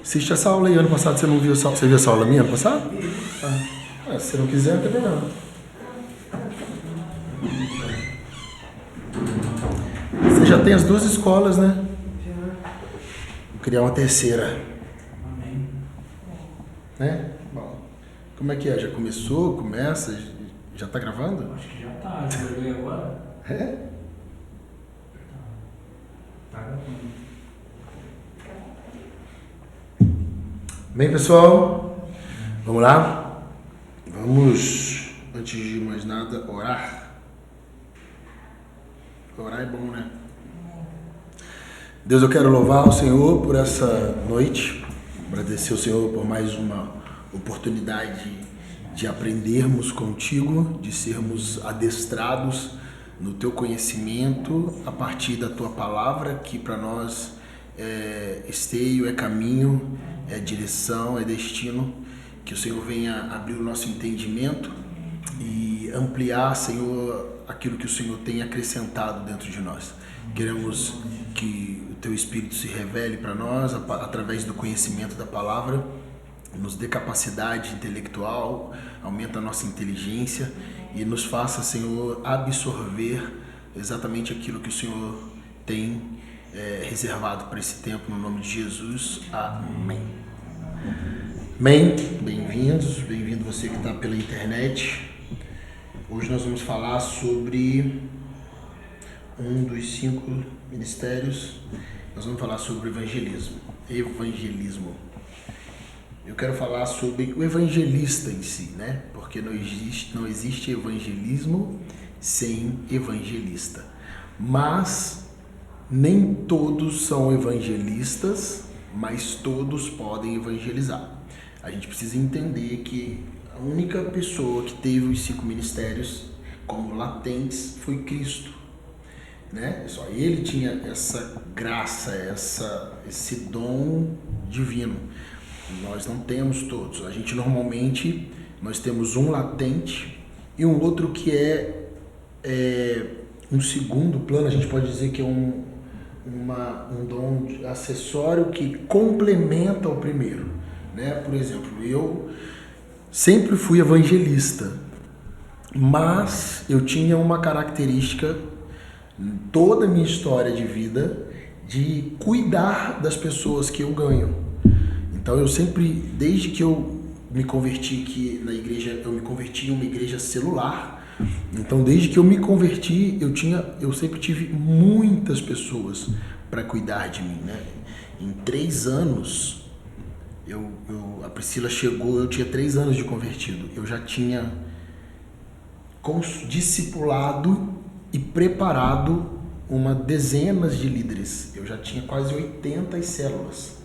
Assiste essa aula aí. Ano passado você não viu essa, você viu essa aula minha ano passado? Se você não quiser, não tem problema. Você já tem as duas escolas, né? Vou criar uma terceira. Né? Bom, como é que é? Já começou? Começa? Já tá gravando? Acho que já tá. Já vai ver agora? É? Tá gravando. Bem, pessoal, vamos lá? Vamos, antes de mais nada, orar. Orar é bom, né? Deus, eu quero louvar o Senhor por essa noite, agradecer ao Senhor por mais uma oportunidade de aprendermos contigo, de sermos adestrados no teu conhecimento a partir da tua palavra, que para nós é esteio, é caminho, é direção, é destino. Que o Senhor venha abrir o nosso entendimento e ampliar, Senhor, aquilo que o Senhor tem acrescentado dentro de nós. Queremos que o teu Espírito se revele para nós através do conhecimento da palavra, nos dê capacidade intelectual, aumenta a nossa inteligência e nos faça, Senhor, absorver exatamente aquilo que o Senhor tem reservado para esse tempo, no nome de Jesus. Amém. Amém. Bem-vindos, bem-vindo você que está pela internet. Hoje nós vamos falar sobre um dos 5 ministérios. Nós vamos falar sobre evangelismo. Eu quero falar sobre o evangelista em si, né? Porque não existe evangelismo sem evangelista. Mas nem todos são evangelistas, mas todos podem evangelizar. A gente precisa entender que a única pessoa que teve os 5 ministérios como latentes foi Cristo, né? Só ele tinha essa graça, esse dom divino. Nós não temos todos. A gente normalmente nós temos um latente e um outro que é um segundo plano. A gente pode dizer que é um dom acessório que complementa o primeiro, né? Por exemplo, eu sempre fui evangelista, mas eu tinha uma característica em toda a minha história de vida de cuidar das pessoas que eu ganho. Então eu sempre, desde que eu me converti aqui na igreja, eu me converti em uma igreja celular. Então desde que eu me converti, eu sempre tive muitas pessoas para cuidar de mim, né? Em 3 anos, a Priscila chegou, eu tinha 3 anos de convertido. Eu já tinha discipulado e preparado dezenas de líderes. Eu já tinha quase 80 células.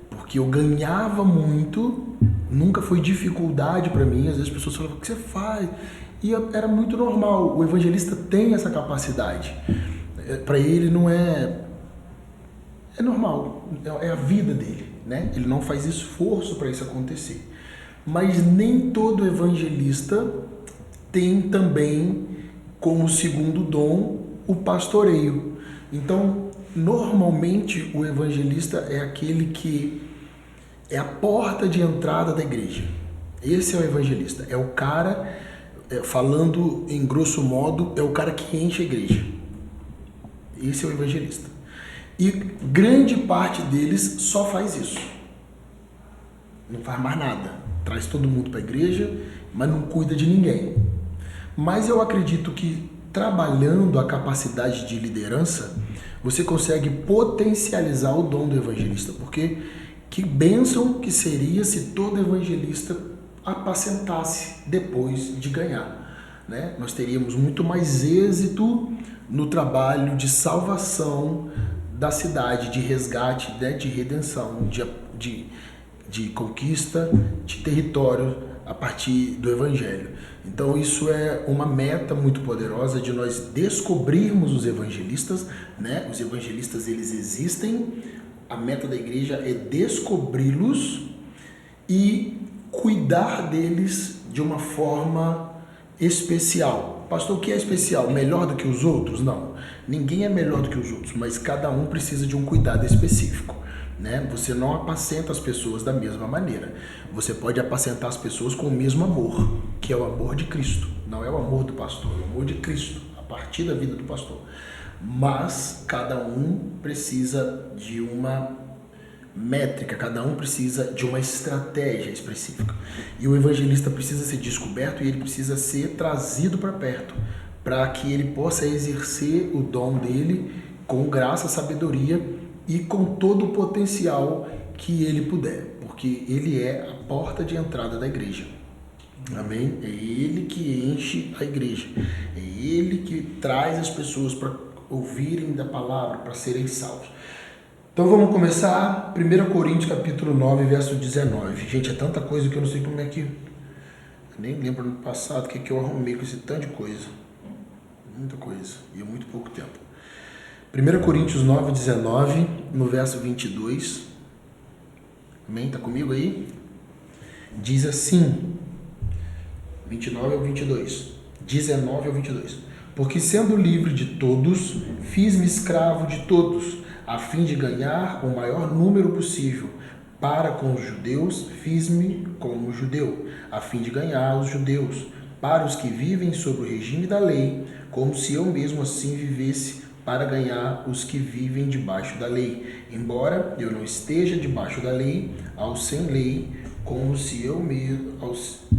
Porque eu ganhava muito, nunca foi dificuldade para mim. Às vezes as pessoas falavam, o que você faz? E era muito normal. O evangelista tem essa capacidade. Para ele não é normal, é a vida dele, né? Ele não faz esforço para isso acontecer. Mas nem todo evangelista tem também como segundo dom o pastoreio. Então, normalmente o evangelista é aquele que é a porta de entrada da igreja. Esse é o evangelista. É o cara, falando em grosso modo, é o cara que enche a igreja. Esse é o evangelista. E grande parte deles só faz isso. Não faz mais nada. Traz todo mundo para a igreja, mas não cuida de ninguém. Mas eu acredito que trabalhando a capacidade de liderança, você consegue potencializar o dom do evangelista, porque que bênção que seria se todo evangelista apacentasse depois de ganhar, né? Nós teríamos muito mais êxito no trabalho de salvação da cidade, de resgate, né? De redenção, de conquista de território a partir do evangelho. Então isso é uma meta muito poderosa de nós descobrirmos os evangelistas, né? Os evangelistas, eles existem. A meta da igreja é descobri-los e cuidar deles de uma forma especial. Pastor, o que é especial? Melhor do que os outros? Não. Ninguém é melhor do que os outros, mas cada um precisa de um cuidado específico. né? Você não apacenta as pessoas da mesma maneira. Você pode apacentar as pessoas com o mesmo amor, que é o amor de Cristo. Não é o amor do pastor, é o amor de Cristo, a partir da vida do pastor. Mas cada um precisa de uma métrica, cada um precisa de uma estratégia específica. E o evangelista precisa ser descoberto e ele precisa ser trazido para perto, para que ele possa exercer o dom dele com graça, sabedoria e com todo o potencial que ele puder, porque ele é a porta de entrada da igreja. Amém? É ele que enche a igreja, é ele que traz as pessoas para ouvirem da palavra, para serem salvos. Então vamos começar 1 Coríntios capítulo 9, verso 19. Gente, é tanta coisa que eu não sei como é que... Eu nem lembro no passado o que eu arrumei com esse tanto de coisa. Muita coisa, e há muito pouco tempo. 1 Coríntios 9, 19, no verso 22. Amém? Está comigo aí? Diz assim, 29 ao 22. 19 ao 22. Porque sendo livre de todos, fiz-me escravo de todos, a fim de ganhar o maior número possível. Para com os judeus, fiz-me como judeu, a fim de ganhar os judeus. Para os que vivem sob o regime da lei, como se eu mesmo assim vivesse, para ganhar os que vivem debaixo da lei. Embora eu não esteja debaixo da lei, aos sem lei, como se eu mesmo...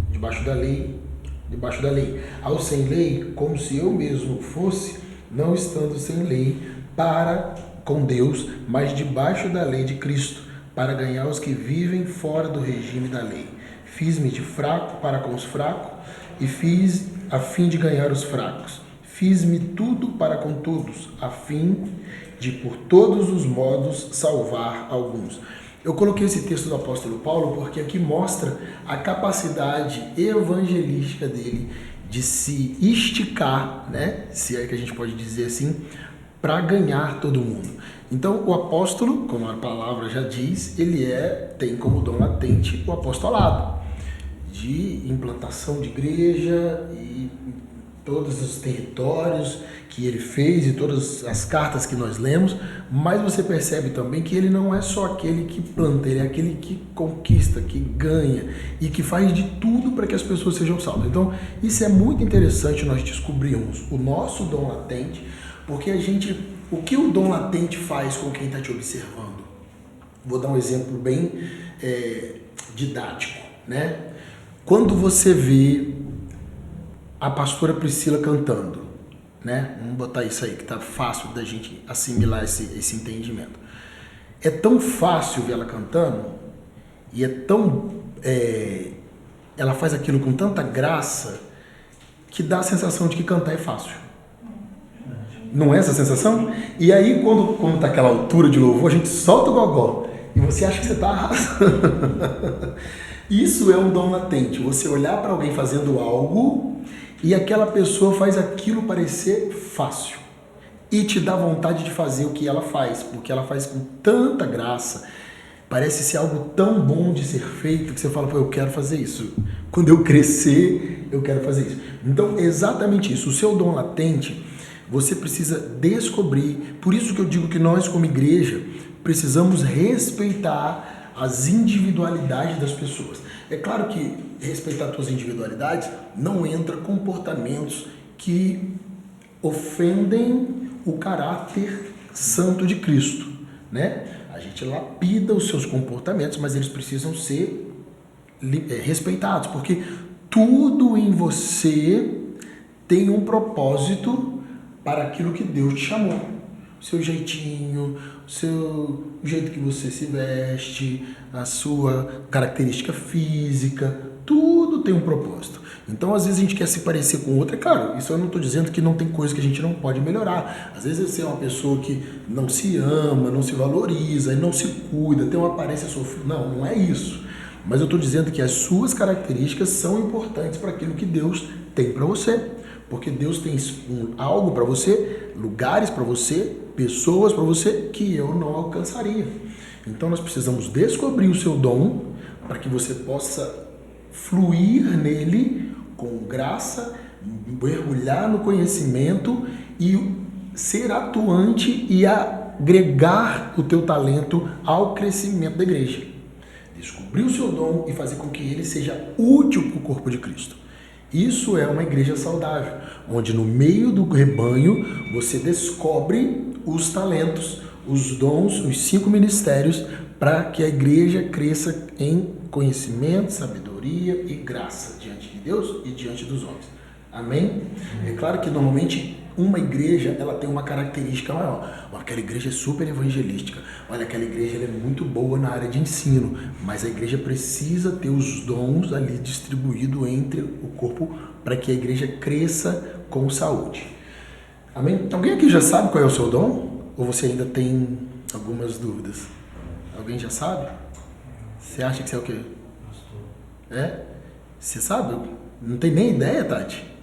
debaixo da lei, aos sem lei, como se eu mesmo fosse, não estando sem lei, para com Deus, mas debaixo da lei de Cristo, para ganhar os que vivem fora do regime da lei. Fiz-me de fraco para com os fracos, e fiz a fim de ganhar os fracos. Fiz-me tudo para com todos, a fim de por todos os modos salvar alguns. Eu coloquei esse texto do apóstolo Paulo porque aqui mostra a capacidade evangelística dele de se esticar, né? Se é que a gente pode dizer assim, para ganhar todo mundo. Então, o apóstolo, como a palavra já diz, ele tem como dom latente o apostolado, de implantação de igreja e todos os territórios que ele fez e todas as cartas que nós lemos, mas você percebe também que ele não é só aquele que planta, ele é aquele que conquista, que ganha e que faz de tudo para que as pessoas sejam salvas. Então, isso é muito interessante nós descobrirmos o nosso dom latente, porque o que o dom latente faz com quem está te observando? Vou dar um exemplo bem didático, né? Quando você vê a pastora Priscila cantando, né? Vamos botar isso aí, que tá fácil da gente assimilar esse entendimento. É tão fácil ver ela cantando e ela faz aquilo com tanta graça que dá a sensação de que cantar é fácil. Não é essa a sensação? E aí, quando tá aquela altura de louvor, a gente solta o gogó e você acha que você tá arrasando. Isso é um dom latente, você olhar para alguém fazendo algo e aquela pessoa faz aquilo parecer fácil e te dá vontade de fazer o que ela faz, porque ela faz com tanta graça, parece ser algo tão bom de ser feito que você fala, pô, eu quero fazer isso, quando eu crescer eu quero fazer isso. Então, exatamente isso, o seu dom latente você precisa descobrir, por isso que eu digo que nós como igreja precisamos respeitar as individualidades das pessoas. É claro que respeitar as suas individualidades não entra comportamentos que ofendem o caráter santo de Cristo, né? A gente lapida os seus comportamentos, mas eles precisam ser respeitados, porque tudo em você tem um propósito para aquilo que Deus te chamou. O seu jeitinho, o jeito que você se veste, a sua característica física, tudo tem um propósito. Então, às vezes a gente quer se parecer com outra, claro, isso eu não estou dizendo que não tem coisa que a gente não pode melhorar. Às vezes você é uma pessoa que não se ama, não se valoriza, não se cuida, tem uma aparência sofrida. Não é isso. Mas eu estou dizendo que as suas características são importantes para aquilo que Deus tem para você. Porque Deus tem algo para você, lugares para você, pessoas para você que eu não alcançaria. Então nós precisamos descobrir o seu dom para que você possa fluir nele com graça, mergulhar no conhecimento e ser atuante e agregar o teu talento ao crescimento da igreja. Descobrir o seu dom e fazer com que ele seja útil para o corpo de Cristo. Isso é uma igreja saudável, onde no meio do rebanho você descobre os talentos, os dons, os 5 ministérios, para que a igreja cresça em conhecimento, sabedoria e graça diante de Deus e diante dos homens. Amém? É claro que normalmente uma igreja ela tem uma característica maior. Aquela igreja é super evangelística. Olha, aquela igreja ela é muito boa na área de ensino, mas a igreja precisa ter os dons ali distribuídos entre o corpo para que a igreja cresça com saúde. Amém? Alguém aqui já sabe qual é o seu dom? Ou você ainda tem algumas dúvidas? Alguém já sabe? Você acha que você é o quê? Pastor. É? Você sabe? Não tem nem ideia, Tati?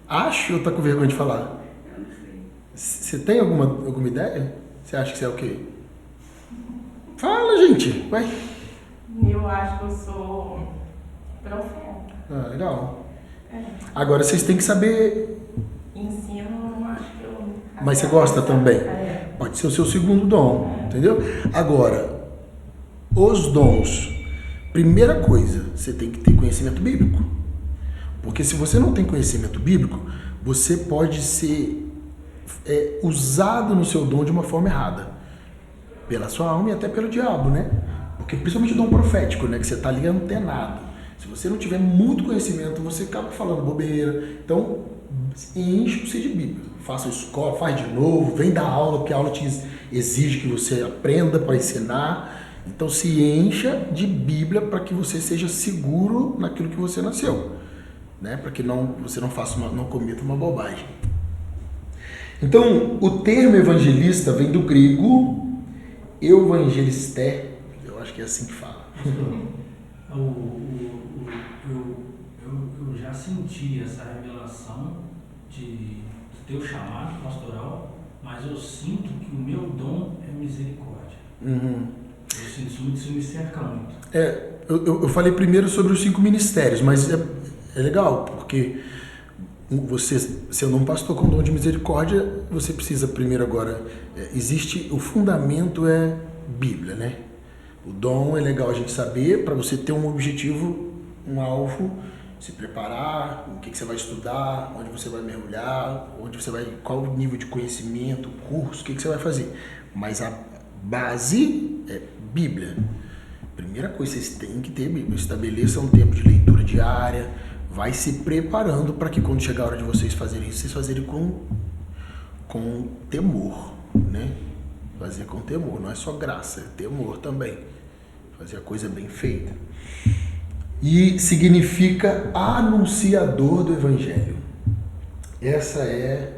Acho ou tá com vergonha de falar? Eu não sei. Você tem alguma ideia? Você acha que você é o quê? Fala, gente! Ué? Eu acho que eu sou profeta. Ah, legal. É. Agora vocês têm que saber. Ensino, eu acho que eu. Mas você gosta também? É. Pode ser o seu segundo dom, entendeu? Agora, os dons. Primeira coisa, você tem que ter conhecimento bíblico. Porque se você não tem conhecimento bíblico, você pode ser usado no seu dom de uma forma errada. Pela sua alma e até pelo diabo, né? Porque principalmente o dom profético, né? Que você está ali antenado. Se você não tiver muito conhecimento, você acaba falando bobeira. Então, enche-se de Bíblia. Faça escola, faz de novo, vem dar aula, porque a aula te exige que você aprenda para ensinar. Então, se encha de Bíblia para que você seja seguro naquilo que você nasceu. Né? Para que você não cometa uma bobagem. Então, o termo evangelista vem do grego evangelisté, eu acho que é assim que fala. Eu já senti essa revelação de teu chamado pastoral, mas eu sinto que o meu dom é misericórdia. Uhum. Eu sinto isso me cerca muito. Eu falei primeiro sobre os 5 ministérios, mas é legal, porque você, sendo um pastor com dom de misericórdia, você precisa primeiro agora, o fundamento é Bíblia, né? O dom é legal a gente saber para você ter um objetivo, um alvo, se preparar, o que você vai estudar, onde você vai mergulhar, qual o nível de conhecimento, curso, o que você vai fazer. Mas a base é Bíblia. Primeira coisa, vocês têm que ter Bíblia. Estabeleça um tempo de leitura diária, vai se preparando para que quando chegar a hora de vocês fazerem isso, vocês fazerem com temor, né? Fazer com temor, não é só graça, é temor também. Fazer a coisa bem feita. E significa anunciador do Evangelho. Essa é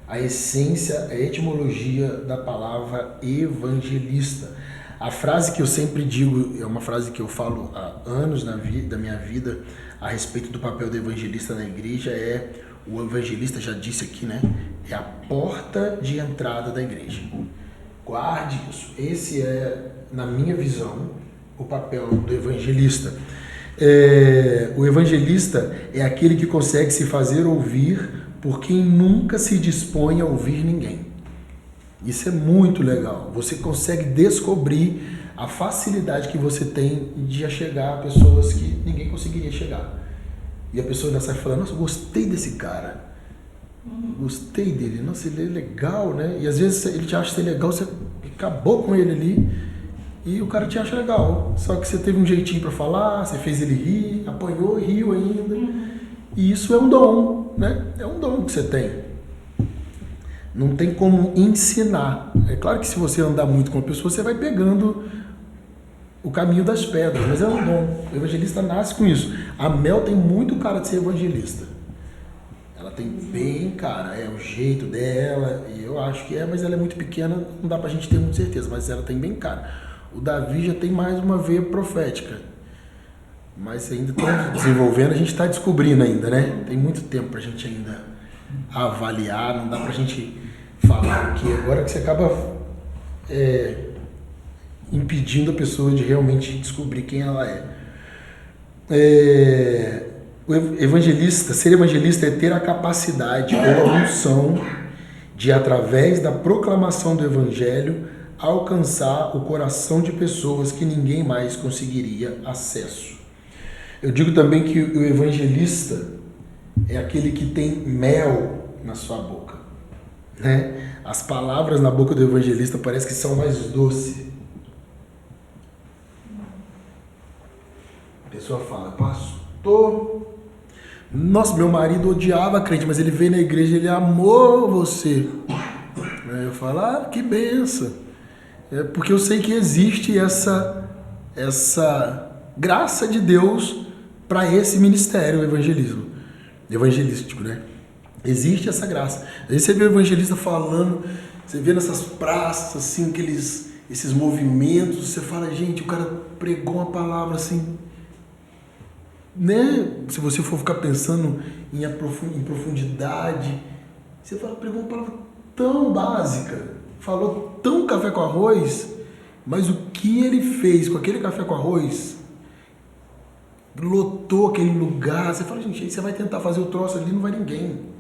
a essência, a etimologia da palavra evangelista. A frase que eu sempre digo, é uma frase que eu falo há anos da minha vida a respeito do papel do evangelista na igreja o evangelista já disse aqui, né? É a porta de entrada da igreja. Guarde isso. Esse é, na minha visão, o papel do evangelista. O evangelista é aquele que consegue se fazer ouvir por quem nunca se dispõe a ouvir ninguém. Isso é muito legal. Você consegue descobrir a facilidade que você tem de chegar a pessoas que ninguém conseguiria chegar. E a pessoa ainda sai falando, nossa, eu gostei desse cara. Gostei dele. Nossa, ele é legal, né? E às vezes ele te acha ser legal, você acabou com ele ali e o cara te acha legal. Só que você teve um jeitinho para falar, você fez ele rir, apanhou e riu ainda. E isso é um dom, né? É um dom que você tem. Não tem como ensinar. É claro que se você andar muito com a pessoa, você vai pegando o caminho das pedras, mas é um dom. O evangelista nasce com isso. A Mel tem muito cara de ser evangelista. Ela tem bem cara, é o jeito dela, e eu acho que mas ela é muito pequena, não dá pra gente ter muita certeza, mas ela tem bem cara. O Davi já tem mais uma veia profética. Mas ainda estamos desenvolvendo, a gente está descobrindo ainda, né? Tem muito tempo pra gente ainda avaliar, não dá pra gente falar o que agora que você acaba impedindo a pessoa de realmente descobrir quem ela é. O evangelista, ser evangelista é ter a capacidade ou a unção de, através da proclamação do Evangelho, alcançar o coração de pessoas que ninguém mais conseguiria acesso. Eu digo também que o evangelista é aquele que tem mel na sua boca, né? As palavras na boca do evangelista parece que são mais doces. A pessoa fala: pastor, nossa, meu marido odiava crente, mas ele veio na igreja e ele amou você. Eu falo: ah, que benção. Porque eu sei que existe essa graça de Deus para esse ministério evangelístico, né? Existe essa graça. Aí você vê o evangelista falando, você vê nessas praças, assim, esses movimentos, você fala: gente, o cara pregou uma palavra assim, né? Se você for ficar pensando em profundidade, você fala: pregou uma palavra tão básica, falou tão café com arroz, mas o que ele fez com aquele café com arroz lotou aquele lugar. Você fala: gente, aí você vai tentar fazer o troço ali, não vai ninguém.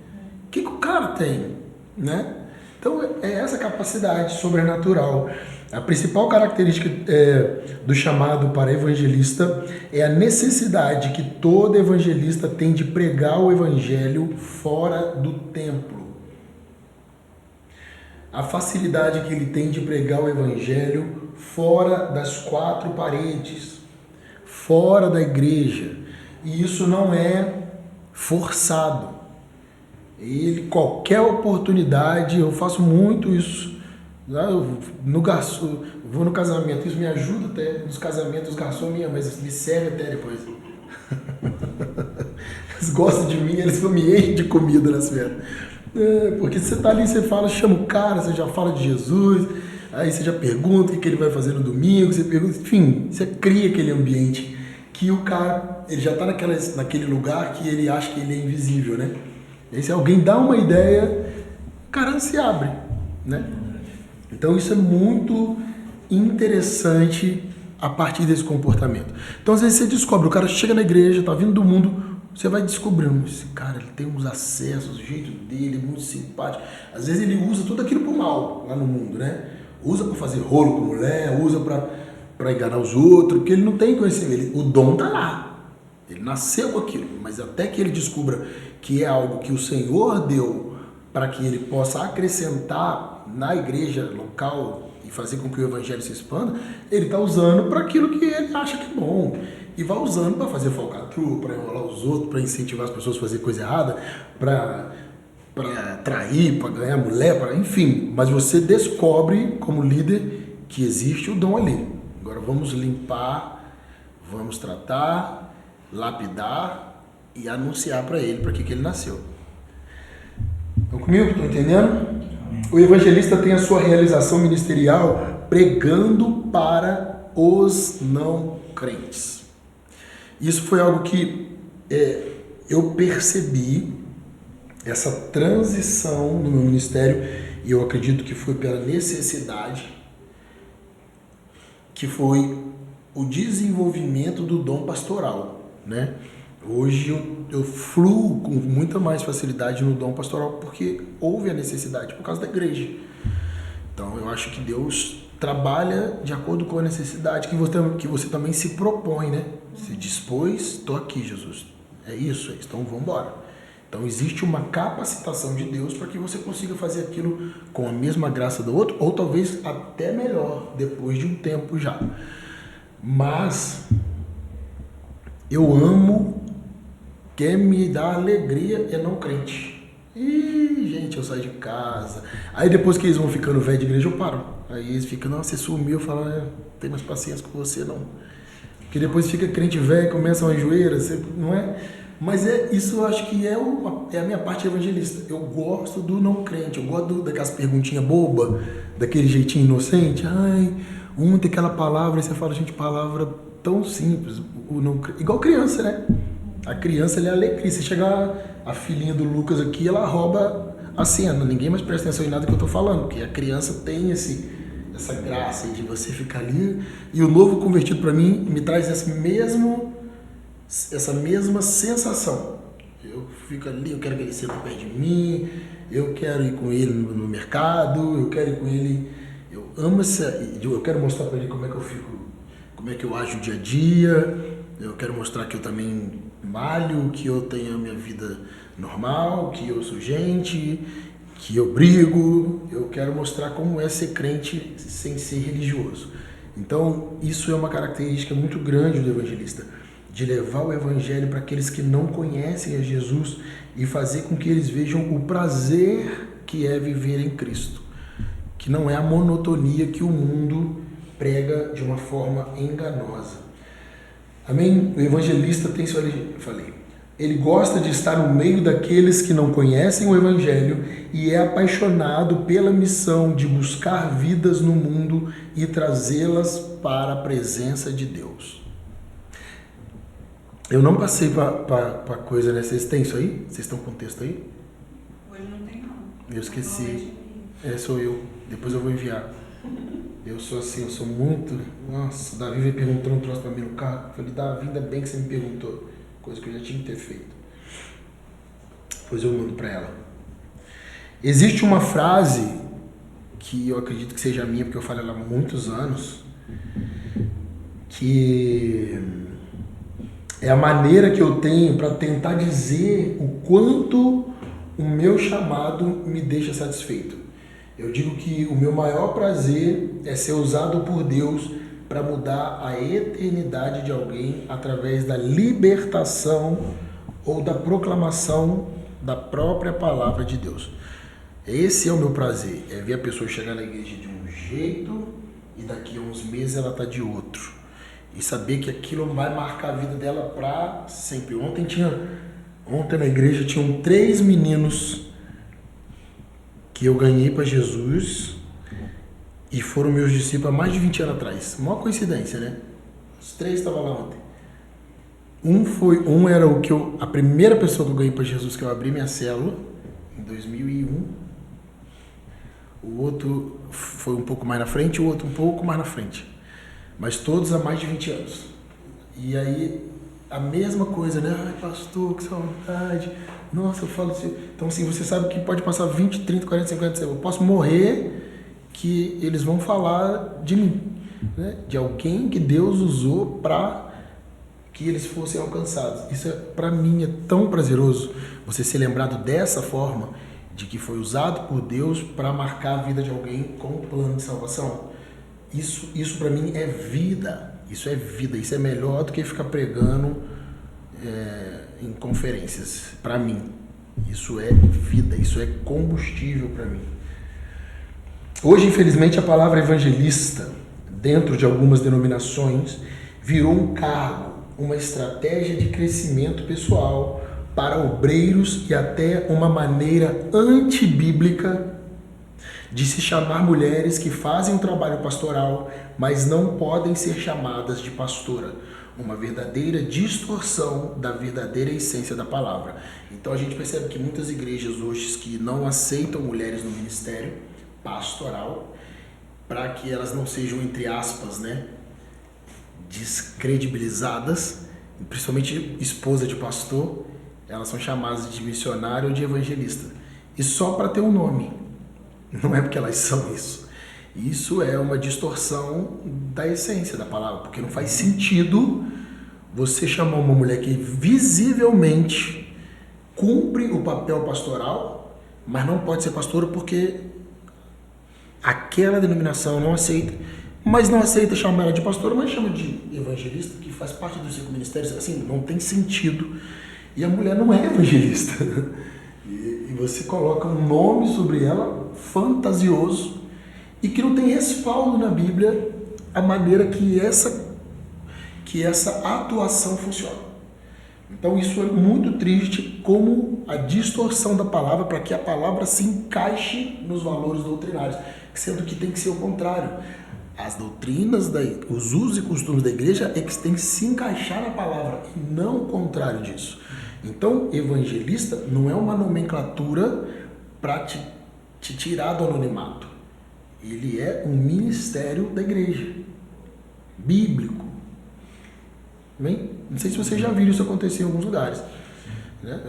O que o cara tem, né? Então é essa capacidade sobrenatural. A principal característica do chamado para evangelista é a necessidade que todo evangelista tem de pregar o evangelho fora do templo. A facilidade que ele tem de pregar o evangelho fora das quatro paredes, fora da igreja. E isso não é forçado. Qualquer oportunidade, eu faço muito isso. Eu vou no casamento, isso me ajuda até. Nos casamentos, os garçons me servem até depois. Eles gostam de mim, eles me enchem de comida nas festas. Porque você tá ali, você fala, chama o cara, você já fala de Jesus, aí você já pergunta o que ele vai fazer no domingo, você pergunta, enfim, você cria aquele ambiente que o cara, ele já tá naquele lugar que ele acha que ele é invisível, né? E se alguém dá uma ideia, o cara se abre, né? Então isso é muito interessante a partir desse comportamento. Então às vezes você descobre, o cara chega na igreja, tá vindo do mundo, você vai descobrindo, esse cara, ele tem uns acessos, o jeito dele é muito simpático. Às vezes ele usa tudo aquilo pro mal lá no mundo, né? Usa para fazer rolo com mulher, usa para enganar os outros, porque ele não tem conhecimento, o dom tá lá. Ele nasceu com aquilo, mas até que ele descubra que é algo que o Senhor deu para que ele possa acrescentar na igreja local e fazer com que o evangelho se expanda, ele está usando para aquilo que ele acha que é bom. E vai usando para fazer falcatrua, para enrolar os outros, para incentivar as pessoas a fazer coisa errada, para trair, para ganhar mulher, enfim. Mas você descobre como líder que existe o dom ali. Agora vamos limpar, vamos tratar, lapidar e anunciar para ele para que ele nasceu. Estão comigo? Estão entendendo? O evangelista tem a sua realização ministerial pregando para os não crentes. Isso foi algo que eu percebi, essa transição no meu ministério, e eu acredito que foi pela necessidade, que foi o desenvolvimento do dom pastoral, né? Hoje eu fluo com muita mais facilidade no dom pastoral porque houve a necessidade, por causa da igreja. Então eu acho que Deus trabalha de acordo com a necessidade que você também se propõe, né? Se dispôs, estou aqui, Jesus. É isso, então vamos embora. Então existe uma capacitação de Deus para que você consiga fazer aquilo com a mesma graça do outro, ou talvez até melhor, depois de um tempo já. Mas eu amo quem me dá alegria é não crente. E, gente, eu saio de casa. Aí depois que eles vão ficando velho de igreja, eu paro. Aí eles ficam, não, você sumiu, eu falo, não tem mais paciência com você, não. Porque depois fica crente velho, começa uma joelha, não é? Mas isso eu acho que é a minha parte evangelista. Eu gosto do não crente, eu gosto daquelas perguntinhas bobas, daquele jeitinho inocente. Ai, tem aquela palavra, e você fala, gente, palavra tão simples. Igual criança, né? A criança, ela é alegria. Se chegar a filhinha do Lucas aqui, ela rouba a cena. Ninguém mais presta atenção em nada que eu tô falando, porque a criança tem essa graça de você ficar ali. E o novo convertido para mim me traz essa mesma sensação. Eu fico ali, eu quero que ele sente perto de mim, eu quero ir com ele no mercado, eu quero ir com ele, eu amo eu quero mostrar para ele como é que eu fico, como é que eu ajo o dia a dia, eu quero mostrar que eu também malho, que eu tenho a minha vida normal, que eu sou gente, que eu brigo, eu quero mostrar como é ser crente sem ser religioso. Então, isso é uma característica muito grande do evangelista, de levar o evangelho para aqueles que não conhecem a Jesus e fazer com que eles vejam o prazer que é viver em Cristo, que não é a monotonia que o mundo prega de uma forma enganosa. Amém? O evangelista tem sua origem, eu falei. Ele gosta de estar no meio daqueles que não conhecem o evangelho e é apaixonado pela missão de buscar vidas no mundo e trazê-las para a presença de Deus. Eu não passei para coisa, né? Vocês têm isso aí? Vocês estão com o texto aí? Hoje não tem não. Eu esqueci. Sou eu. Depois eu vou enviar. Eu sou assim, eu sou muito... Nossa, o Davi veio perguntando um troço para mim no carro. Eu falei, Davi, ainda bem que você me perguntou. Coisa que eu já tinha que ter feito. Depois eu mando para ela. Existe uma frase que eu acredito que seja minha, porque eu falo ela há muitos anos, que é a maneira que eu tenho para tentar dizer o quanto o meu chamado me deixa satisfeito. Eu digo que o meu maior prazer é ser usado por Deus para mudar a eternidade de alguém através da libertação ou da proclamação da própria palavra de Deus. Esse é o meu prazer, é ver a pessoa chegar na igreja de um jeito e daqui a uns meses ela está de outro. E saber que aquilo vai marcar a vida dela para sempre. Ontem na igreja tinham 3 meninos que eu ganhei para Jesus e foram meus discípulos há mais de 20 anos atrás. Maior coincidência, né? Os 3 estavam lá ontem. Um era a primeira pessoa que eu ganhei para Jesus, que eu abri minha célula em 2001. O outro foi um pouco mais na frente, o outro um pouco mais na frente. Mas todos há mais de 20 anos. E aí, a mesma coisa, né? Ai, pastor, que saudade. Nossa, eu falo assim. Então, assim, você sabe que pode passar 20, 30, 40, 50, eu posso morrer, que eles vão falar de mim, né? De alguém que Deus usou para que eles fossem alcançados. Isso, para mim, é tão prazeroso, você ser lembrado dessa forma, de que foi usado por Deus para marcar a vida de alguém com um plano de salvação. Isso para mim é vida. Isso é vida. Isso é melhor do que ficar pregando em conferências. Para mim, isso é vida. Isso é combustível para mim. Hoje, infelizmente, a palavra evangelista, dentro de algumas denominações, virou um cargo, uma estratégia de crescimento pessoal para obreiros e até uma maneira antibíblica de se chamar mulheres que fazem o trabalho pastoral, mas não podem ser chamadas de pastora. Uma verdadeira distorção da verdadeira essência da palavra. Então a gente percebe que muitas igrejas hoje que não aceitam mulheres no ministério pastoral, para que elas não sejam, entre aspas, né, descredibilizadas, principalmente esposa de pastor, elas são chamadas de missionário ou de evangelista. E só para ter um nome. Não é porque elas são isso. Isso é uma distorção da essência da palavra, porque não faz sentido você chamar uma mulher que visivelmente cumpre o papel pastoral, mas não pode ser pastora porque aquela denominação não aceita, mas não aceita chamar ela de pastora, mas chama de evangelista, que faz parte dos 5 ministérios. Assim, não tem sentido. E a mulher não é evangelista. E você coloca um nome sobre ela fantasioso e que não tem respaldo na Bíblia a maneira que essa atuação funciona. Então isso é muito triste, como a distorção da palavra para que a palavra se encaixe nos valores doutrinários, sendo que tem que ser o contrário. As doutrinas, os usos e costumes da igreja é que tem que se encaixar na palavra, e não o contrário disso. Então, evangelista não é uma nomenclatura para te tirar do anonimato. Ele é um ministério da igreja, bíblico. Bem? Não sei se vocês já viram isso acontecer em alguns lugares. né?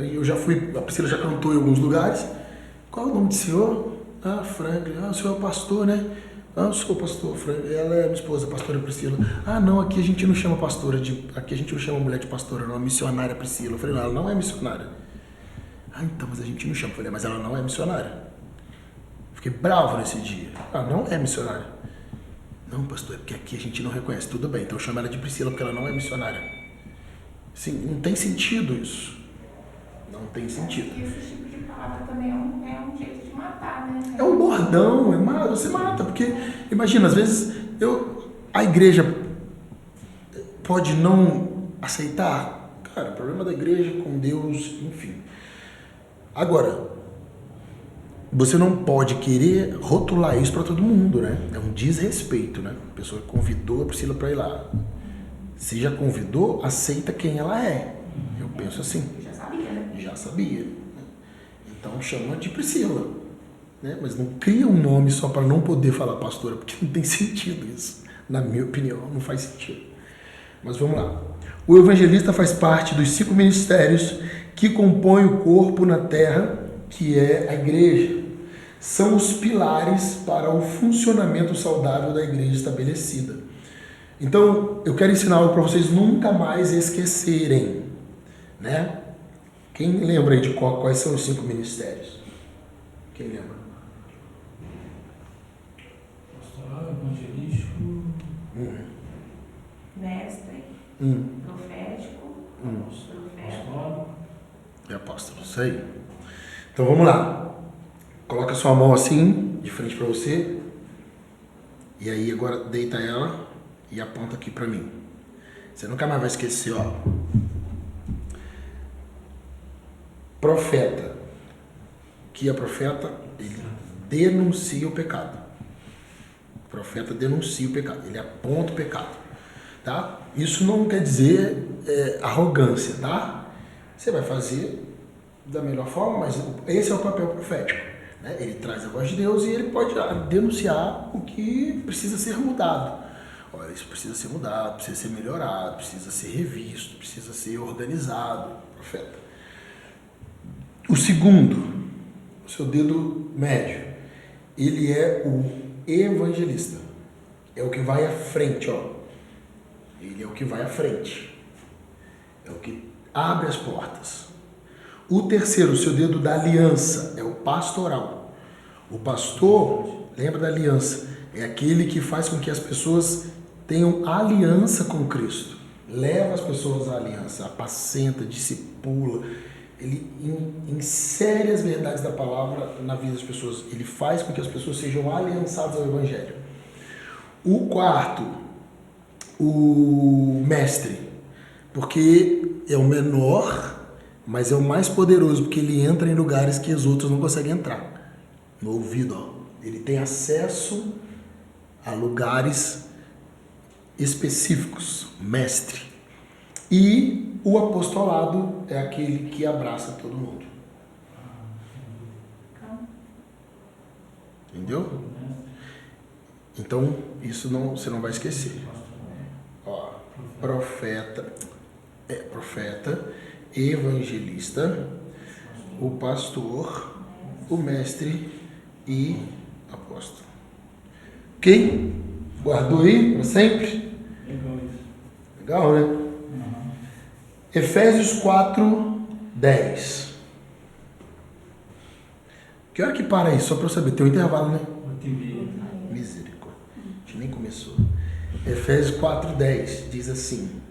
A Priscila já cantou em alguns lugares. Qual é o nome do senhor? Ah, Franklin. Ah, o senhor é pastor, né? Ah, eu sou pastor Franklin. Ela é minha esposa, a pastora Priscila. Ah, não, aqui a gente não chama pastora aqui a gente não chama mulher de pastora, não, é missionária Priscila. Eu falei, não, ela não é missionária. Ah, então, mas a gente não chama. Eu falei, mas ela não é missionária. Fiquei bravo nesse dia. Ah, não é missionária. Não, pastor, é porque aqui a gente não reconhece. Tudo bem, então eu chamo ela de Priscila porque ela não é missionária. Sim, não tem sentido isso. Não tem sentido. E esse tipo de palavra também é um jeito de matar, né? É um bordão, você mata, porque imagina, às vezes a igreja pode não aceitar. Cara, o problema da igreja com Deus, enfim. Agora, você não pode querer rotular isso para todo mundo, né? É um desrespeito, né? A pessoa convidou a Priscila para ir lá. Se já convidou, aceita quem ela é. Eu penso assim. Já sabia, né? Já sabia. Então chama de Priscila, né? Mas não cria um nome só para não poder falar pastora, porque não tem sentido isso. Na minha opinião, não faz sentido. Mas vamos lá. O evangelista faz parte dos 5 ministérios que compõem o corpo na terra, que é a igreja. São os pilares para o funcionamento saudável da igreja estabelecida. Então, eu quero ensinar algo para vocês nunca mais esquecerem, né? Quem lembra aí de quais são os 5 ministérios? Quem lembra? Pastoral, evangelístico, Mestre, profético, profeta. apostólico. E apóstolo, isso aí. Então vamos lá. Coloca sua mão assim, de frente para você. E aí agora deita ela e aponta aqui para mim. Você nunca mais vai esquecer, ó. Profeta. O que é profeta? Ele denuncia o pecado. O profeta denuncia o pecado. Ele aponta o pecado. Tá? Isso não quer dizer arrogância, tá? Você vai fazer da melhor forma, mas esse é o papel profético, né? Ele traz a voz de Deus e ele pode denunciar o que precisa ser mudado. Olha, isso precisa ser mudado, precisa ser melhorado, precisa ser revisto, precisa ser organizado. Profeta. O segundo, o seu dedo médio, ele é o evangelista. É o que vai à frente, ó. Ele é o que vai à frente. É o que abre as portas. O terceiro, o seu dedo da aliança, é o pastoral. O pastor, lembra da aliança, é aquele que faz com que as pessoas tenham aliança com Cristo. Leva as pessoas à aliança, apacenta, discipula. Ele insere as verdades da palavra na vida das pessoas. Ele faz com que as pessoas sejam aliançadas ao Evangelho. O quarto, o mestre, porque é o menor, mas é o mais poderoso, porque ele entra em lugares que os outros não conseguem entrar. No ouvido, ó. Ele tem acesso a lugares específicos, mestre. E o apostolado é aquele que abraça todo mundo. Entendeu? Então, isso você não vai esquecer. Ó, profeta, evangelista, o pastor, o mestre e apóstolo. Ok? Guardou aí para sempre? Legal, né? Efésios 4:10. Que hora que para aí? Só para eu saber. Tem um intervalo, né? Misericórdia. A gente nem começou. Efésios 4:10 diz assim: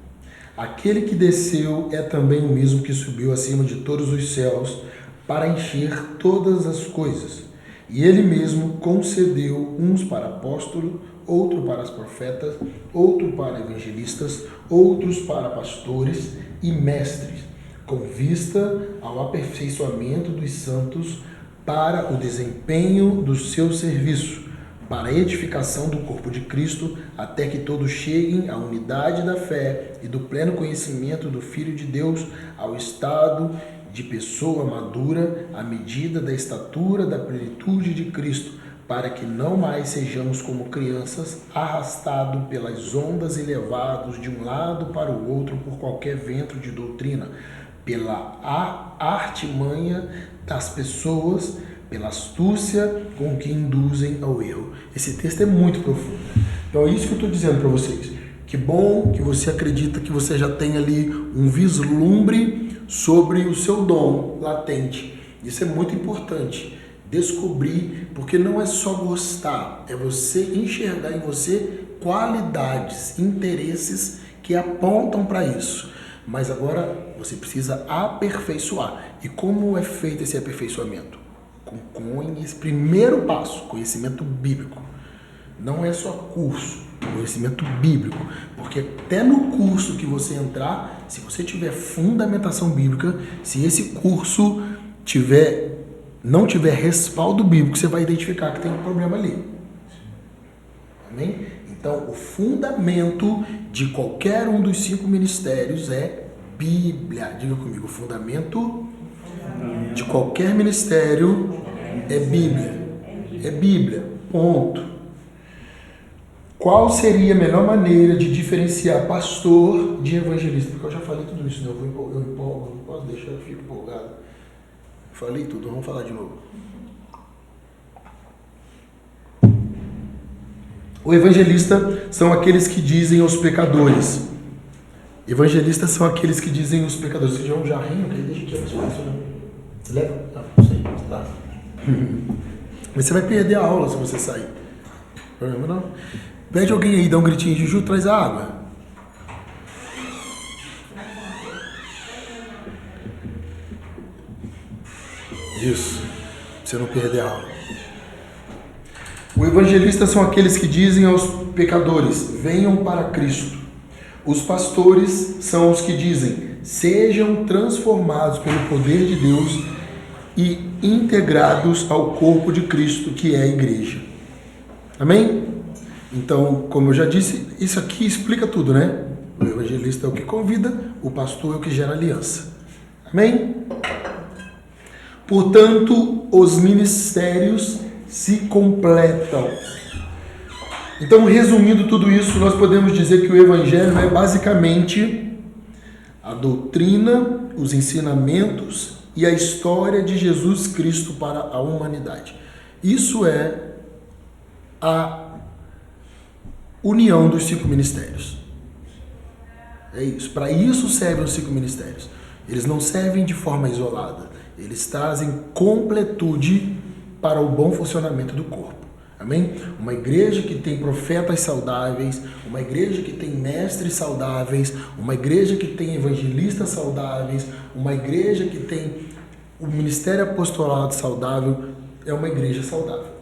aquele que desceu é também o mesmo que subiu acima de todos os céus para encher todas as coisas. E ele mesmo concedeu uns para apóstolos, outro para as profetas, outro para evangelistas, outros para pastores e mestres, com vista ao aperfeiçoamento dos santos para o desempenho do seu serviço, para a edificação do corpo de Cristo, até que todos cheguem à unidade da fé e do pleno conhecimento do Filho de Deus, ao estado de pessoa madura, à medida da estatura da plenitude de Cristo, para que não mais sejamos como crianças, arrastados pelas ondas e levados de um lado para o outro por qualquer vento de doutrina, pela artimanha das pessoas, pela astúcia com que induzem ao erro. Esse texto é muito profundo. Então é isso que eu estou dizendo para vocês. Que bom que você acredita que você já tem ali um vislumbre sobre o seu dom latente. Isso é muito importante. Descobrir, porque não é só gostar, é você enxergar em você qualidades, interesses que apontam para isso. Mas agora você precisa aperfeiçoar. E como é feito esse aperfeiçoamento? Com esse primeiro passo, conhecimento bíblico. Não é só curso, conhecimento bíblico. Porque até no curso que você entrar, se você tiver fundamentação bíblica, se esse curso não tiver respaldo bíblico, você vai identificar que tem um problema ali. Amém? Então, o fundamento de qualquer um dos 5 ministérios é Bíblia. Diga comigo, o fundamento de qualquer ministério é Bíblia. É Bíblia. Ponto. Qual seria a melhor maneira de diferenciar pastor de evangelista? Porque eu já falei tudo isso, né? Eu empolgo, não posso deixar, eu fico empolgado. Falei tudo, vamos falar de novo. O evangelista são aqueles que dizem aos pecadores. Evangelistas são aqueles que dizem aos pecadores. Você já é um jarrinho, que aí deixa aqui mais fácil, né? Você leva? Não sei, tá. Mas você vai perder a aula se você sair. Problema não? Pede alguém aí, dá um gritinho, Juju, traz a água. Isso, pra você não perder a aula. O evangelista são aqueles que dizem aos pecadores, venham para Cristo. Os pastores são os que dizem, sejam transformados pelo poder de Deus e integrados ao corpo de Cristo, que é a igreja. Amém? Então, como eu já disse, isso aqui explica tudo, né? O evangelista é o que convida, o pastor é o que gera aliança. Amém? Portanto, os ministérios se completam. Então, resumindo tudo isso, nós podemos dizer que o evangelho é basicamente a doutrina, os ensinamentos e a história de Jesus Cristo para a humanidade. Isso é a união dos 5 ministérios. É isso. Para isso servem os 5 ministérios. Eles não servem de forma isolada. Eles trazem completude para o bom funcionamento do corpo. Amém? Uma igreja que tem profetas saudáveis, uma igreja que tem mestres saudáveis, uma igreja que tem evangelistas saudáveis, uma igreja que tem o ministério apostolado saudável, é uma igreja saudável.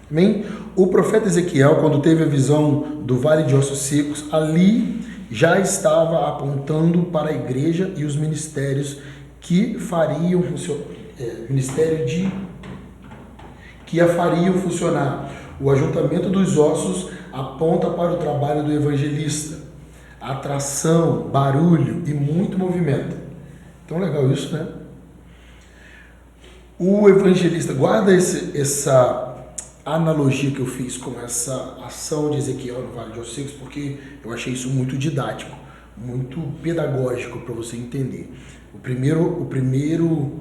Amém? O profeta Ezequiel, quando teve a visão do vale de ossos secos, ali já estava apontando para a igreja e os ministérios que fariam que a fariam funcionar. O ajuntamento dos ossos aponta para o trabalho do evangelista. Atração, barulho e muito movimento. Então, legal isso, né? O evangelista, guarda essa analogia que eu fiz com essa ação de Ezequiel no Vale de Ossos Secos, porque eu achei isso muito didático, muito pedagógico para você entender. O primeiro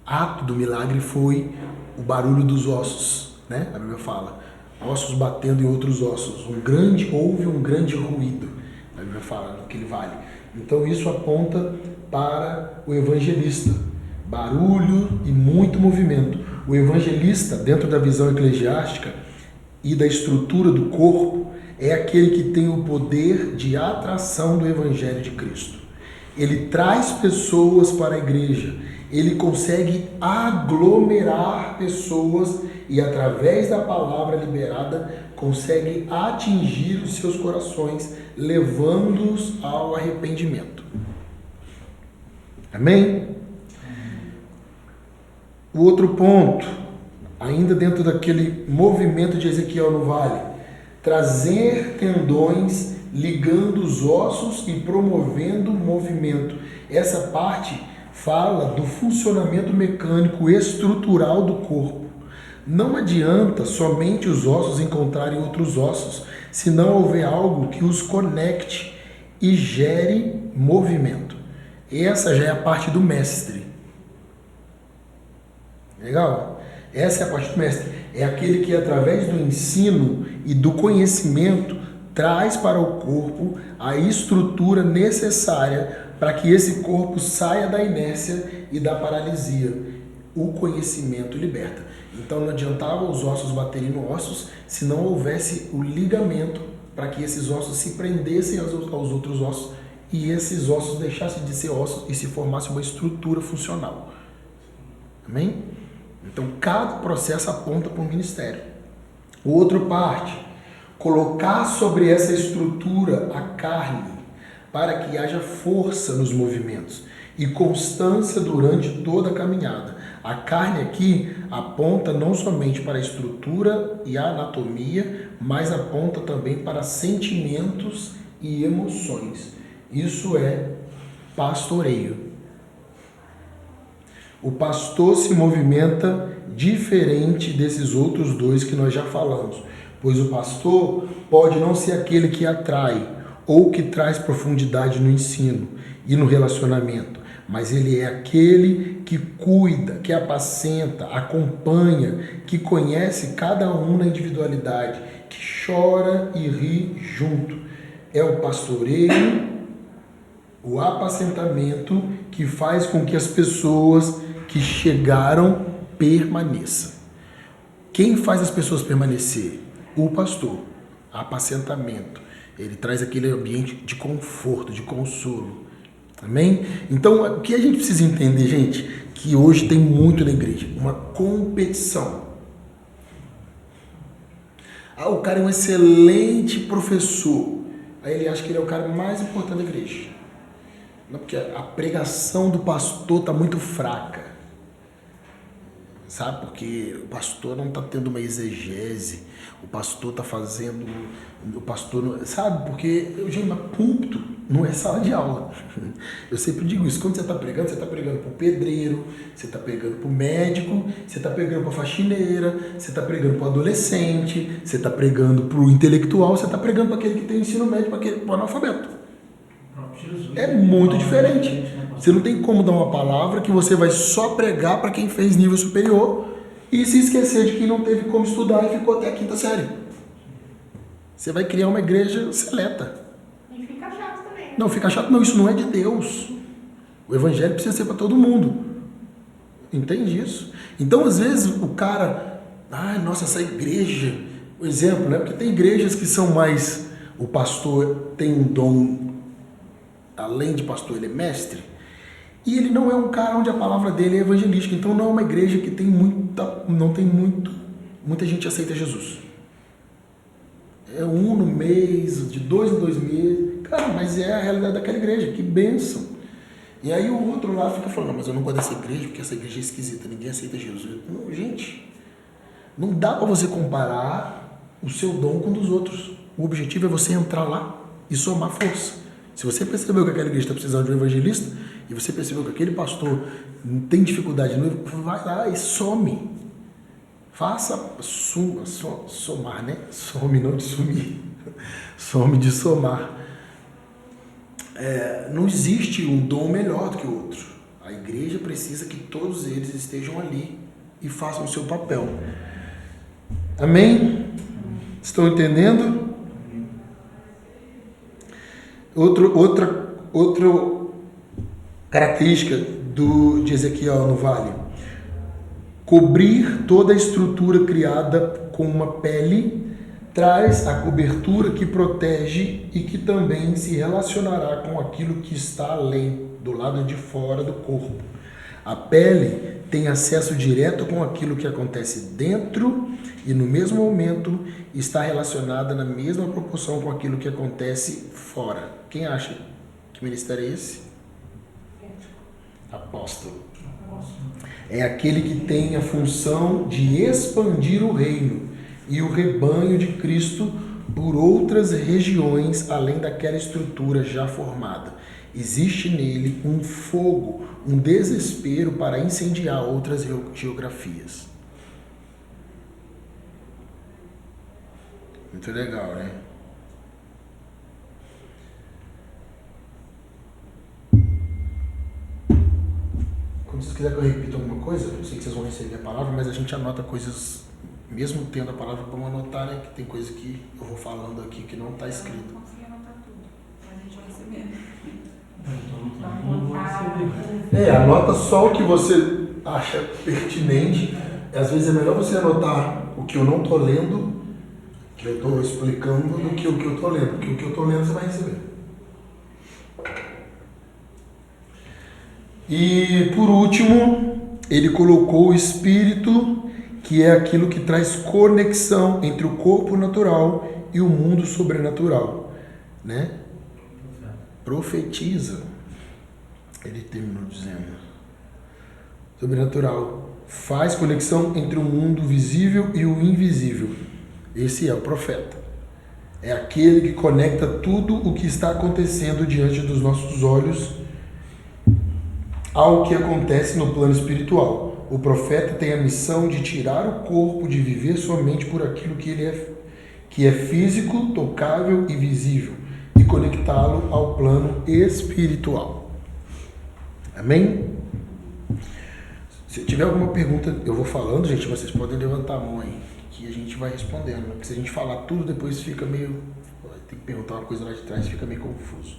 ato do milagre foi o barulho dos ossos, né? A Bíblia fala, ossos batendo em outros ossos. Houve um grande ruído, a Bíblia fala, naquele vale. Então isso aponta para o evangelista. Barulho e muito movimento. O evangelista, dentro da visão eclesiástica e da estrutura do corpo, é aquele que tem o poder de atração do evangelho de Cristo. Ele traz pessoas para a igreja, ele consegue aglomerar pessoas e, através da palavra liberada, consegue atingir os seus corações, levando-os ao arrependimento. Amém? O outro ponto, ainda dentro daquele movimento de Ezequiel no vale, trazer tendões ligando os ossos e promovendo o movimento. Essa parte fala do funcionamento mecânico estrutural do corpo. Não adianta somente os ossos encontrarem outros ossos, se não houver algo que os conecte e gere movimento. Essa já é a parte do mestre. Legal? Essa é a parte do mestre. É aquele que, através do ensino e do conhecimento, traz para o corpo a estrutura necessária para que esse corpo saia da inércia e da paralisia. O conhecimento liberta. Então não adiantava os ossos baterem nos ossos se não houvesse o ligamento para que esses ossos se prendessem aos outros ossos e esses ossos deixassem de ser ossos e se formasse uma estrutura funcional. Amém? Então cada processo aponta para um ministério. O outro parte, colocar sobre essa estrutura a carne para que haja força nos movimentos e constância durante toda a caminhada. A carne aqui aponta não somente para a estrutura e a anatomia, mas aponta também para sentimentos e emoções. Isso é pastoreio. O pastor se movimenta diferente desses outros dois que nós já falamos, pois o pastor pode não ser aquele que atrai ou que traz profundidade no ensino e no relacionamento, mas ele é aquele que cuida, que apacenta, acompanha, que conhece cada um na individualidade, que chora e ri junto. É o pastoreio, o apacentamento que faz com que as pessoas que chegaram permaneçam. Quem faz as pessoas permanecer? O pastor. Apacentamento. Ele traz aquele ambiente de conforto, de consolo. Amém? Então, o que a gente precisa entender, gente, que hoje tem muito na igreja, uma competição. Ah, o cara é um excelente professor. Aí ele acha que ele é o cara mais importante da igreja. Não, porque a pregação do pastor está muito fraca. Sabe? Porque o pastor não está tendo uma exegese. O pastor está fazendo... O pastor... Sabe? Porque, gente, mas púlpito não é sala de aula. Eu sempre digo isso. Quando você está pregando para o pedreiro, você está pregando para o médico, você está pregando para a faxineira, você está pregando para o adolescente, você está pregando para o intelectual, você está pregando para aquele que tem ensino médio, para o analfabeto. É muito diferente. Você não tem como dar uma palavra que você vai só pregar para quem fez nível superior e se esquecer de quem não teve como estudar e ficou até a quinta série. Você vai criar uma igreja seleta. E fica chato também. Não, fica chato. Não, isso não é de Deus. O evangelho precisa ser para todo mundo. Entende isso? Então, às vezes, o cara... Ai, nossa, essa igreja... O exemplo, né? Porque tem igrejas que são mais... O pastor tem um dom... Além de pastor, ele é mestre. E ele não é um cara onde a palavra dele é evangelística. Então não é uma igreja que tem muita gente aceita Jesus. É um no mês, de 2 em 2 meses. Cara, mas é a realidade daquela igreja. Que bênção. E aí o outro lá fica falando, mas eu não gosto dessa igreja porque essa igreja é esquisita. Ninguém aceita Jesus. Não, gente, não dá para você comparar o seu dom com o dos outros. O objetivo é você entrar lá e somar força. Se você percebeu que aquela igreja está precisando de um evangelista e você percebeu que aquele pastor tem dificuldade, vai lá e some. Faça somar, né? Some, não de sumir. Some de somar. Não existe um dom melhor do que o outro. A igreja precisa que todos eles estejam ali e façam o seu papel. Amém? Estão entendendo? Outra característica de Ezequiel no vale: cobrir toda a estrutura criada com uma pele traz a cobertura que protege e que também se relacionará com aquilo que está além, do lado de fora do corpo. A pele tem acesso direto com aquilo que acontece dentro e, no mesmo momento, está relacionada na mesma proporção com aquilo que acontece fora. Quem acha que ministério é esse? Apóstolo. É aquele que tem a função de expandir o reino e o rebanho de Cristo por outras regiões além daquela estrutura já formada. Existe nele um fogo, um desespero para incendiar outras geografias. Muito legal, né? quiser que eu repita alguma coisa, eu sei que vocês vão receber a palavra, mas a gente anota coisas, mesmo tendo a palavra, vamos anotar, né? Que tem coisa que eu vou falando aqui que não está escrito. Eu não consegui anotar tudo, mas a gente vai receber. Então, não vou receber. Anota só o que você acha pertinente. Às vezes é melhor você anotar o que eu não estou lendo, que eu estou explicando, do que o que eu estou lendo. Porque o que eu estou lendo você vai receber. E por último, ele colocou o espírito, que é aquilo que traz conexão entre o corpo natural e o mundo sobrenatural, né? Profetiza, ele terminou dizendo, sobrenatural, faz conexão entre o mundo visível e o invisível. Esse é o profeta. É aquele que conecta tudo o que está acontecendo diante dos nossos olhos ao que acontece no plano espiritual. O profeta tem a missão de tirar o corpo de viver somente por aquilo que é físico, tocável e visível e conectá-lo ao plano espiritual. Amém? Se tiver alguma pergunta, eu vou falando, gente, vocês podem levantar a mão aí, que a gente vai respondendo. Porque se a gente falar tudo, depois fica meio... Tem que perguntar uma coisa lá de trás, fica meio confuso.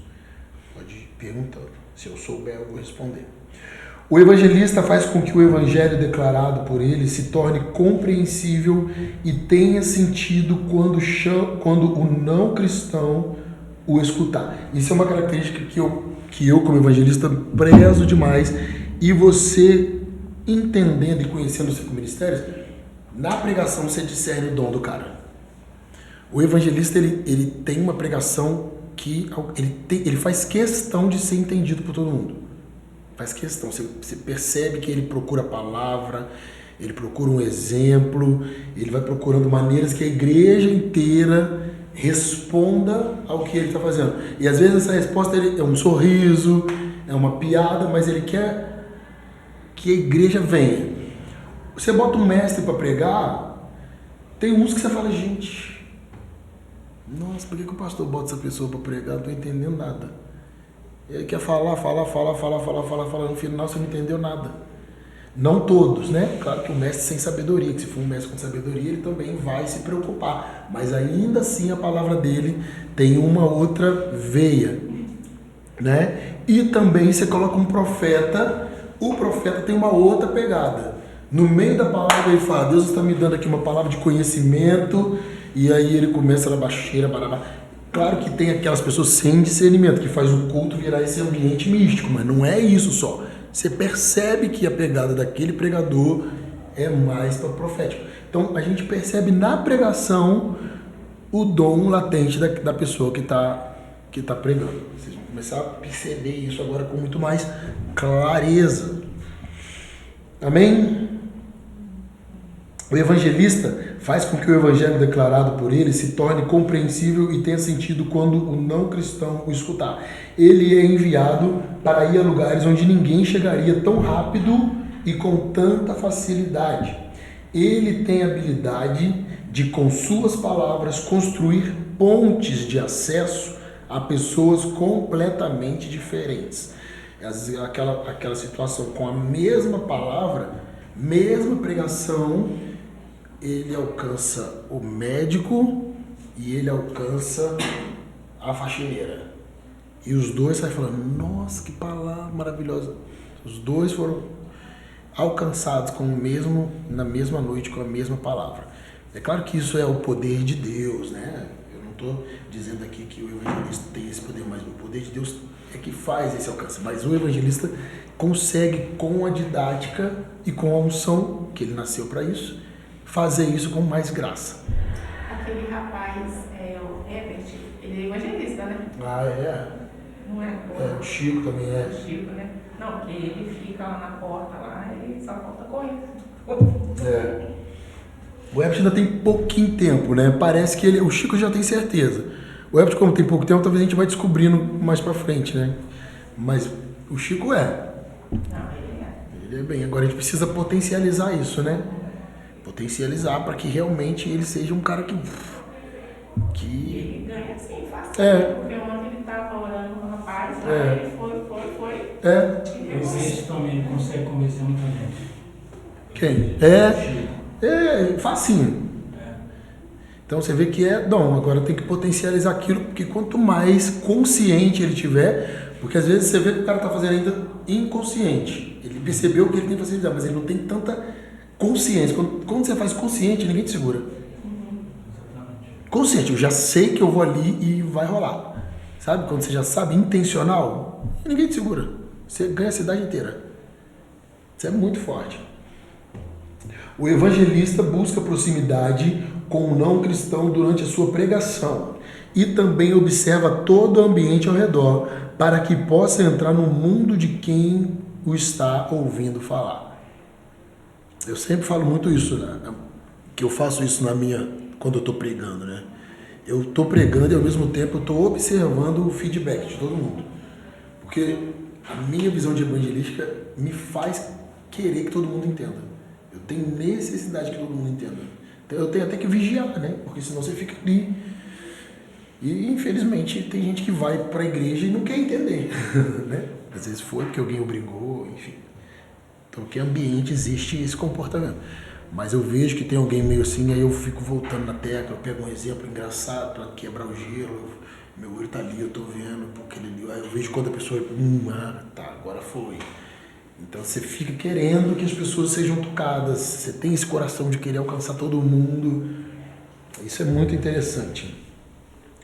Pode ir perguntando. Se eu souber, eu vou responder. O evangelista faz com que o evangelho declarado por ele se torne compreensível e tenha sentido quando o não cristão o escutar. Isso é uma característica que eu como evangelista, prezo demais. E você, entendendo e conhecendo os 5 ministérios, na pregação você discerne o dom do cara. O evangelista, ele tem uma pregação que ele faz questão de ser entendido por todo mundo. Faz questão, você percebe que ele procura a palavra, ele procura um exemplo, ele vai procurando maneiras que a igreja inteira responda ao que ele está fazendo. E às vezes essa resposta é um sorriso, é uma piada, mas ele quer que a igreja venha. Você bota um mestre para pregar, tem uns que você fala, gente, nossa, por que o pastor bota essa pessoa para pregar? Não estou entendendo nada. Ele quer falar, no final você não entendeu nada. Não todos, né? Claro que o mestre sem sabedoria, que se for um mestre com sabedoria, ele também vai se preocupar. Mas ainda assim a palavra dele tem uma outra veia, né? E também você coloca um profeta, o profeta tem uma outra pegada. No meio da palavra ele fala, Deus está me dando aqui uma palavra de conhecimento, e aí ele começa a baixeira, barabá. Claro que tem aquelas pessoas sem discernimento, que faz o culto virar esse ambiente místico, mas não é isso só. Você percebe que a pegada daquele pregador é mais para profético. Então a gente percebe na pregação o dom latente da pessoa que tá pregando. Vocês vão começar a perceber isso agora com muito mais clareza. Amém? O evangelista faz com que o evangelho declarado por ele se torne compreensível e tenha sentido quando o não cristão o escutar. Ele é enviado para ir a lugares onde ninguém chegaria tão rápido e com tanta facilidade. Ele tem a habilidade de, com suas palavras, construir pontes de acesso a pessoas completamente diferentes. Aquela situação com a mesma palavra, mesma pregação, ele alcança o médico e ele alcança a faxineira. E os dois saem falando, nossa, que palavra maravilhosa. Os dois foram alcançados na mesma noite com a mesma palavra. É claro que isso é o poder de Deus, né? Eu não estou dizendo aqui que o evangelista tem esse poder, mas o poder de Deus é que faz esse alcance. Mas o evangelista consegue, com a didática e com a unção, que ele nasceu para isso, fazer isso com mais graça. Aquele rapaz, o Herbert, ele é evangelista, né? Ah, é? Não é? O Chico também é. O Chico, né? Não, porque ele fica lá na porta, lá, e só falta correr. O Herbert ainda tem pouquinho tempo, né? Parece que o Chico já tem certeza. O Herbert, como tem pouco tempo, talvez a gente vai descobrindo mais pra frente, né? Mas o Chico é. Não, ele é. Ele é bem. Agora a gente precisa potencializar isso, né? Potencializar para que realmente ele seja um cara que Ele ganha assim, fácil. É. Porque ontem ele estava orando com o rapaz, lá, É. ele foi. é. E O depois- crente também consegue convencer muita gente. Quem? Facinho. Então você vê que é dom, agora tem que potencializar aquilo, porque quanto mais consciente ele tiver, porque às vezes você vê que o cara está fazendo ainda inconsciente. Ele percebeu que ele tem facilidade, mas ele não tem tanta consciência. Quando você faz consciente, ninguém te segura. Consciente, eu já sei que eu vou ali e vai rolar. Sabe? Quando você já sabe, intencional, ninguém te segura. Você ganha a cidade inteira. Isso é muito forte. O evangelista busca proximidade com o não cristão durante a sua pregação e também observa todo o ambiente ao redor para que possa entrar no mundo de quem o está ouvindo falar. Eu sempre falo muito isso, né? Que eu faço isso quando eu estou pregando, né? Eu estou pregando e ao mesmo tempo eu estou observando o feedback de todo mundo. Porque a minha visão de evangelística me faz querer que todo mundo entenda. Eu tenho necessidade que todo mundo entenda. Então eu tenho até que vigiar, né? Porque senão você fica ali. E infelizmente tem gente que vai para a igreja e não quer entender, né? Às vezes foi porque alguém obrigou, enfim. Então que ambiente existe esse comportamento. Mas eu vejo que tem alguém meio assim, aí eu fico voltando na tecla, eu pego um exemplo engraçado para quebrar o gelo, meu olho tá ali, eu tô vendo, porque ele ali, aí eu vejo quando a pessoa, tá, agora foi. Então você fica querendo que as pessoas sejam tocadas, você tem esse coração de querer alcançar todo mundo, isso é muito interessante.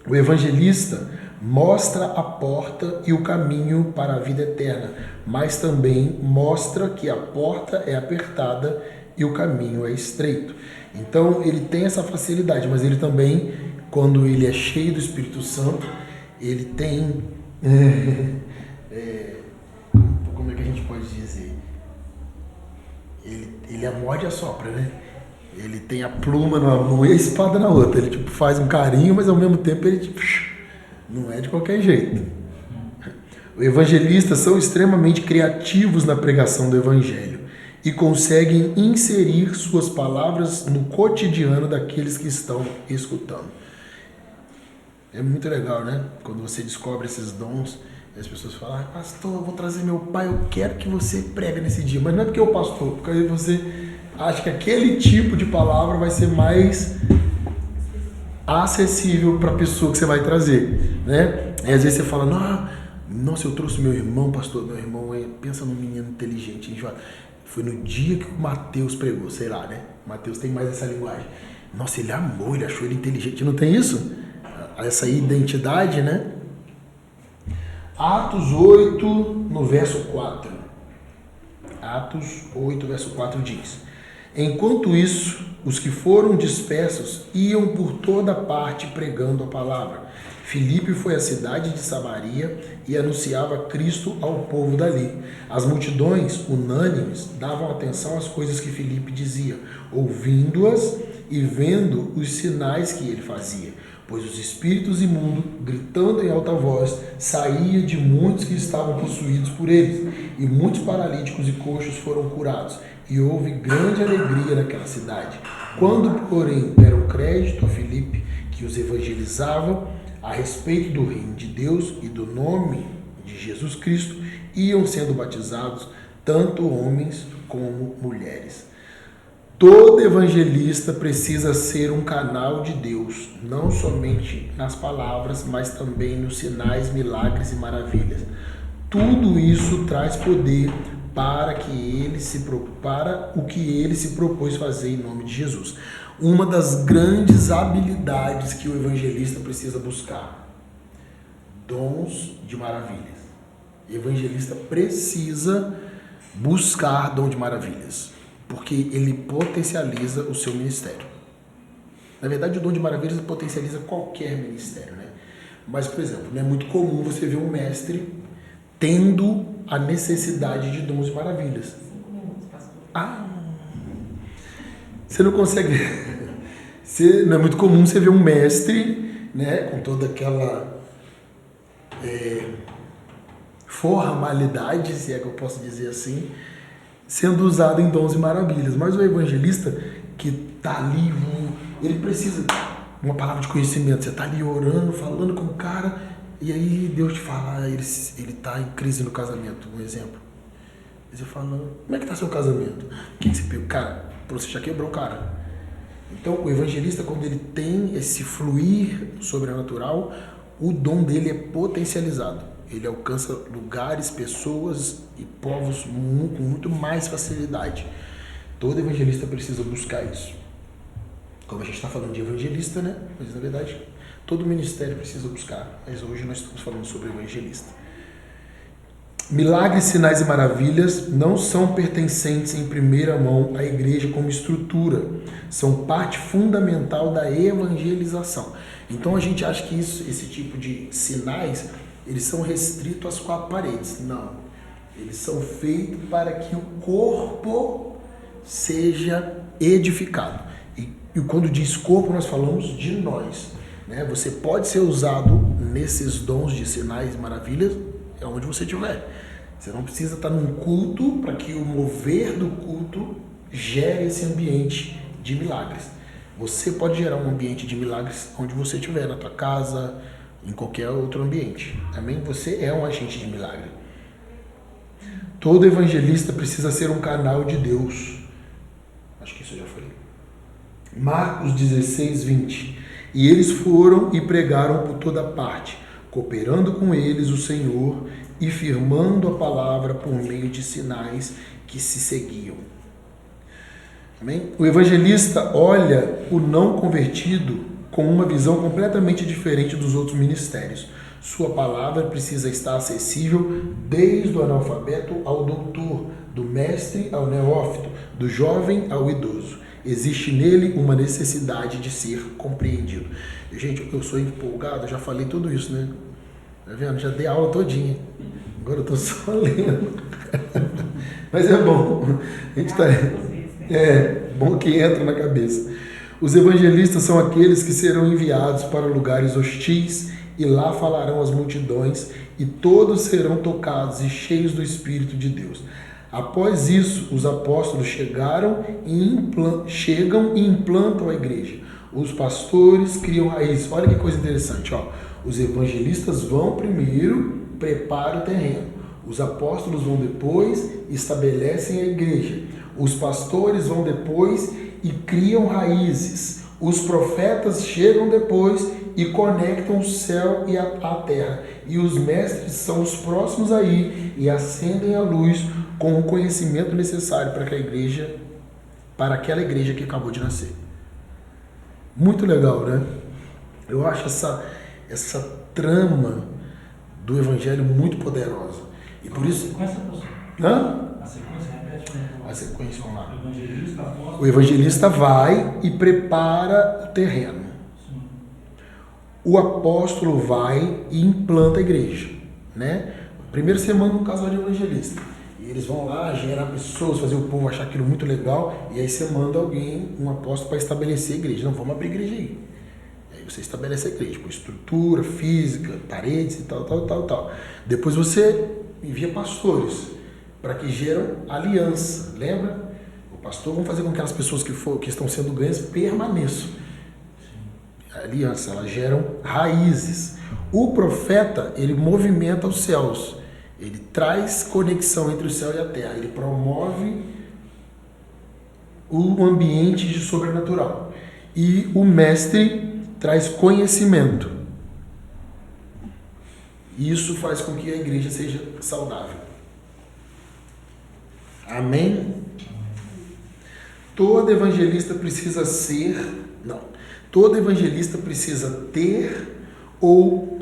O evangelista mostra a porta e o caminho para a vida eterna, mas também mostra que a porta é apertada e o caminho é estreito. Então ele tem essa facilidade, mas ele também, quando ele é cheio do Espírito Santo, ele tem... como é que a gente pode dizer? Ele amorde e assopra, né? Ele tem a pluma numa mão e a espada na outra. Ele tipo, faz um carinho, mas ao mesmo tempo ele tipo, não é de qualquer jeito. Os evangelistas são extremamente criativos na pregação do evangelho e conseguem inserir suas palavras no cotidiano daqueles que estão escutando. É muito legal, né? Quando você descobre esses dons, as pessoas falam, pastor, eu vou trazer meu pai, eu quero que você pregue nesse dia. Mas não é porque o pastor, porque você acha que aquele tipo de palavra vai ser mais acessível para a pessoa que você vai trazer, né? E às vezes você fala, nossa, eu trouxe meu irmão, pastor, meu irmão, pensa num menino inteligente, foi no dia que o Mateus pregou, sei lá, né? O Mateus tem mais essa linguagem. Nossa, ele amou, ele achou ele inteligente. Não tem isso? Essa identidade, né? Atos 8, no verso 4. Atos 8, verso 4 diz: enquanto isso, os que foram dispersos iam por toda parte pregando a palavra. Filipe foi à cidade de Samaria e anunciava Cristo ao povo dali. As multidões, unânimes, davam atenção às coisas que Filipe dizia, ouvindo-as e vendo os sinais que ele fazia. Pois os espíritos imundos, gritando em alta voz, saíam de muitos que estavam possuídos por eles, e muitos paralíticos e coxos foram curados, e houve grande alegria naquela cidade. Quando, porém, deram crédito a Filipe, que os evangelizava a respeito do reino de Deus e do nome de Jesus Cristo, iam sendo batizados tanto homens como mulheres. Todo evangelista precisa ser um canal de Deus, não somente nas palavras, mas também nos sinais, milagres e maravilhas. Tudo isso traz poder para o que ele se propôs fazer em nome de Jesus. Uma das grandes habilidades que o evangelista precisa buscar: dons de maravilhas. O evangelista precisa buscar dom de maravilhas, porque ele potencializa o seu ministério. Na verdade, o dom de maravilhas potencializa qualquer ministério, né? Mas, por exemplo, não é muito comum você ver um mestre tendo a necessidade de dons de maravilhas. 5 minutos, pastor. Você não consegue... Não é muito comum você ver um mestre, né, com toda aquela formalidade, se é que eu posso dizer assim, sendo usado em dons e maravilhas. Mas o evangelista que está ali, ele precisa de uma palavra de conhecimento. Você está ali orando, falando com o cara, e aí Deus te fala, ele está em crise no casamento, um exemplo. Aí você fala, como é que tá seu casamento? O que você pegou? Cara, você já quebrou o cara. Então, o evangelista, quando ele tem esse fluir sobrenatural, o dom dele é potencializado. Ele alcança lugares, pessoas e povos com muito mais facilidade. Todo evangelista precisa buscar isso. Como a gente está falando de evangelista, né? Mas, na verdade, todo ministério precisa buscar. Mas hoje nós estamos falando sobre evangelista. Milagres, sinais e maravilhas não são pertencentes em primeira mão à igreja como estrutura, são parte fundamental da evangelização. Então a gente acha que esse tipo de sinais, eles são restritos às 4 paredes. Não, eles são feitos para que o corpo seja edificado. E quando diz corpo, nós falamos de nós, né? Você pode ser usado nesses dons de sinais e maravilhas é onde você estiver. Você não precisa estar num culto para que o mover do culto gere esse ambiente de milagres. Você pode gerar um ambiente de milagres onde você estiver, na tua casa, em qualquer outro ambiente. Amém? Você é um agente de milagre. Todo evangelista precisa ser um canal de Deus. Acho que isso eu já falei. Marcos 16, 20. E eles foram e pregaram por toda parte, cooperando com eles o Senhor e firmando a palavra por meio de sinais que se seguiam. Amém? O evangelista olha o não convertido com uma visão completamente diferente dos outros ministérios. Sua palavra precisa estar acessível desde o analfabeto ao doutor, do mestre ao neófito, do jovem ao idoso. Existe nele uma necessidade de ser compreendido. Gente, eu sou empolgado, eu já falei tudo isso, né? Tá vendo? Já dei aula todinha. Agora eu tô só lendo. Mas é bom. A gente tá... bom que entra na cabeça. Os evangelistas são aqueles que serão enviados para lugares hostis e lá falarão às multidões e todos serão tocados e cheios do Espírito de Deus. Após isso, os apóstolos chegam e implantam a igreja. Os pastores criam raízes. Olha que coisa interessante, ó. Os evangelistas vão primeiro, preparam o terreno. Os apóstolos vão depois, estabelecem a igreja. Os pastores vão depois e criam raízes. Os profetas chegam depois e conectam o céu e a terra. E os mestres são os próximos aí e acendem a luz com o conhecimento necessário para aquela igreja que acabou de nascer. Muito legal, né? Eu acho essa trama do evangelho muito poderosa. E por isso... A sequência, repete. A sequência, vamos lá. O evangelista vai e prepara o terreno. Sim. O apóstolo vai e implanta a igreja, né? Primeiro você manda um casal de evangelista. E eles vão lá gerar pessoas, fazer o povo achar aquilo muito legal. E aí você manda um apóstolo para estabelecer a igreja. Não, vamos abrir a igreja aí. Aí você estabelece a igreja com estrutura física, paredes e tal. Depois você envia pastores para que geram aliança. Lembra? O pastor vai fazer com que aquelas pessoas que estão sendo ganhas permaneçam. A aliança, elas geram raízes. O profeta, ele movimenta os céus. Ele traz conexão entre o céu e a terra. Ele promove o ambiente de sobrenatural. E o mestre traz conhecimento. Isso faz com que a igreja seja saudável. Amém? Todo evangelista precisa ter ou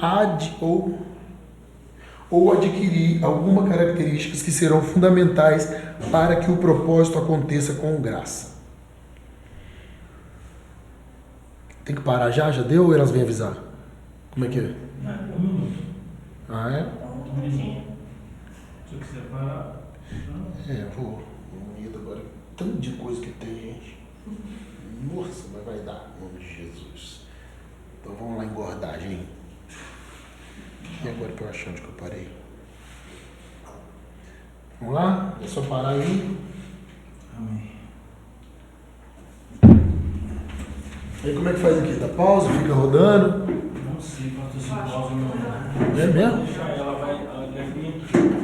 adquirir algumas características que serão fundamentais para que o propósito aconteça com graça. Tem que parar já? Já deu ou elas vêm avisar? Como é que é? Um minuto. Ah, é? Um minuto. Se eu quiser parar... Eu vou unido agora. Tanto de coisa que tem, gente. Nossa, mas vai dar, em nome de Jesus. Então vamos lá engordar, gente. E agora que eu acho onde que eu parei? Vamos lá? É só parar aí. Amém. Aí como é que faz aqui? Dá pausa? Fica rodando? Não sei, quanto se pausa não. É mesmo? Deixa ela vai muito.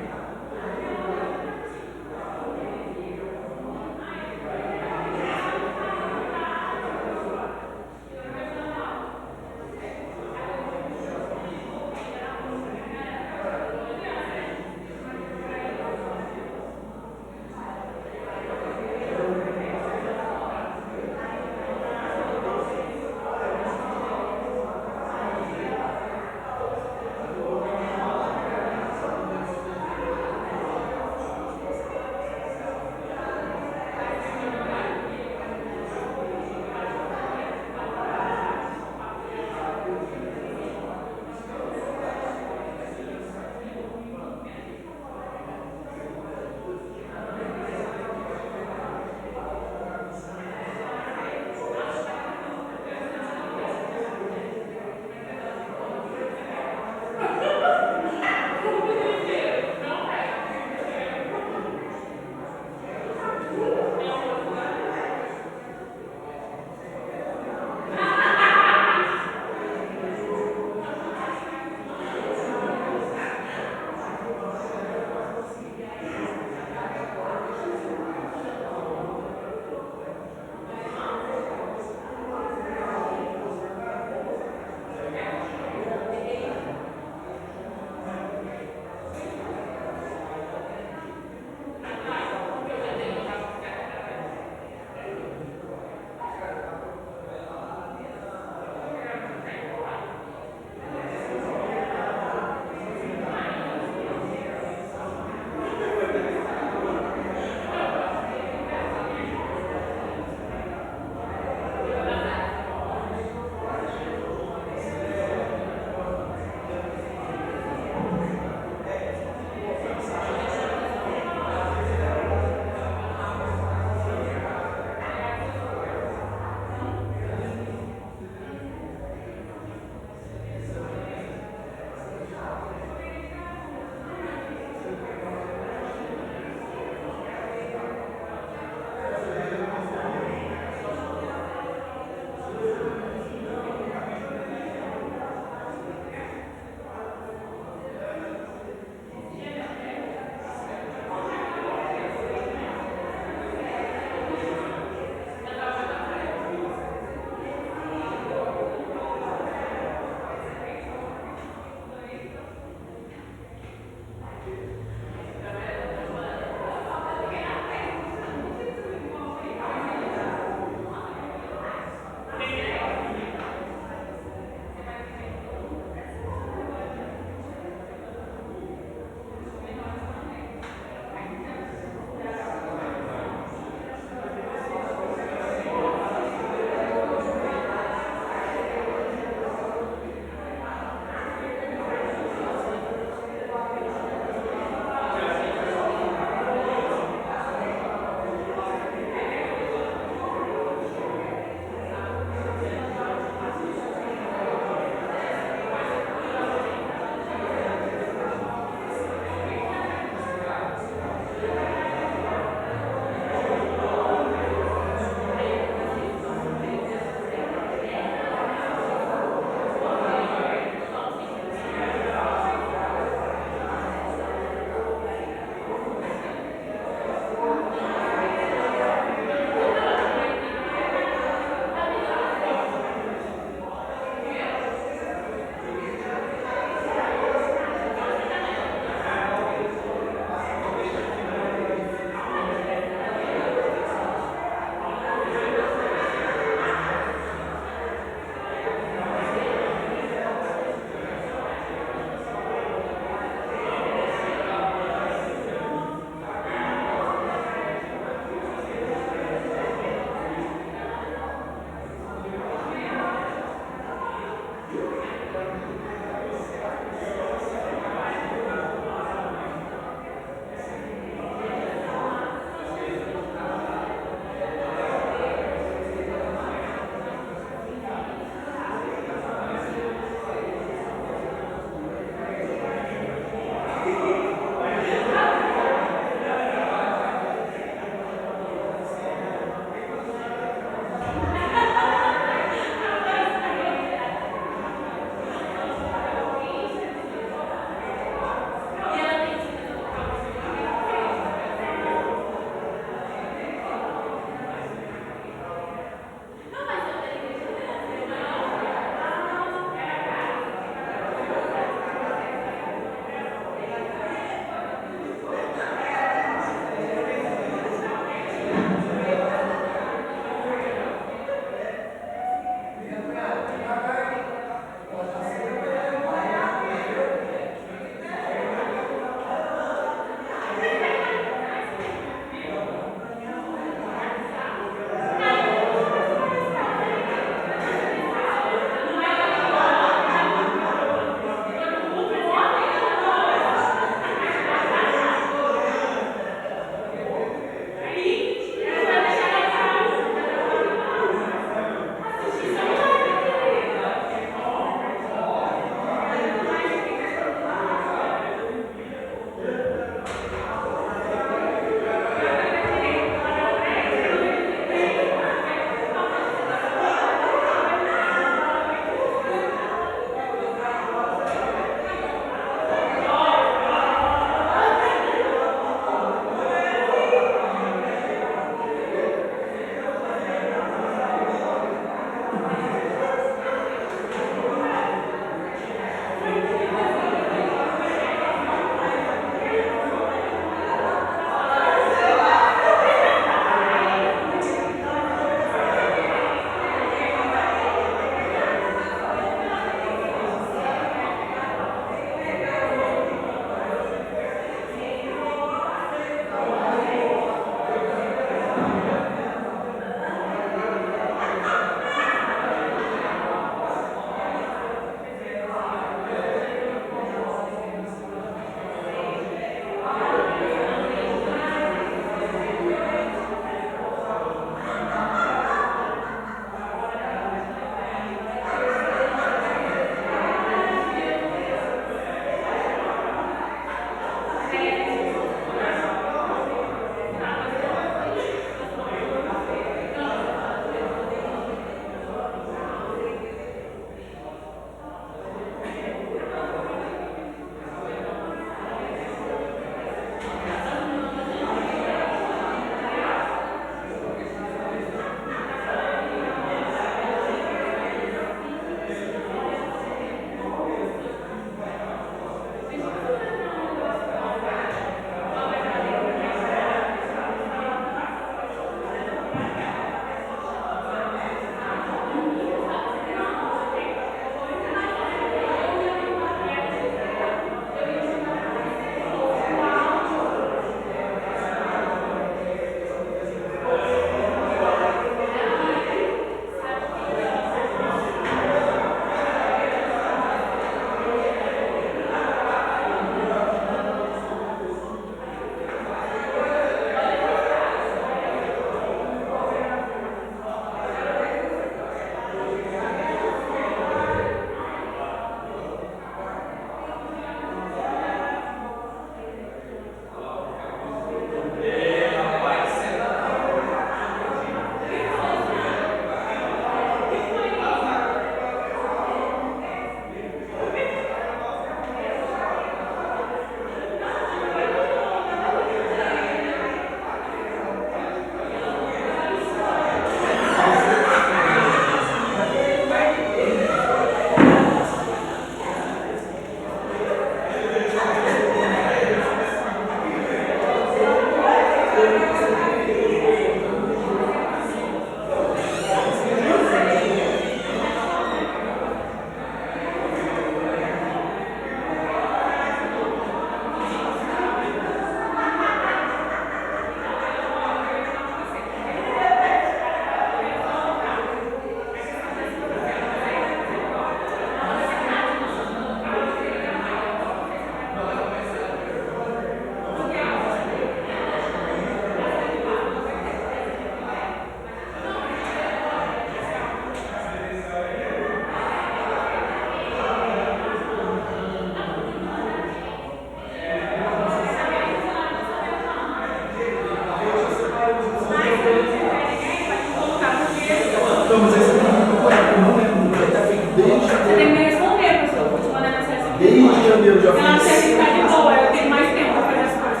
Eu não sei se tá de boa, eu tenho mais tempo pra fazer as coisas.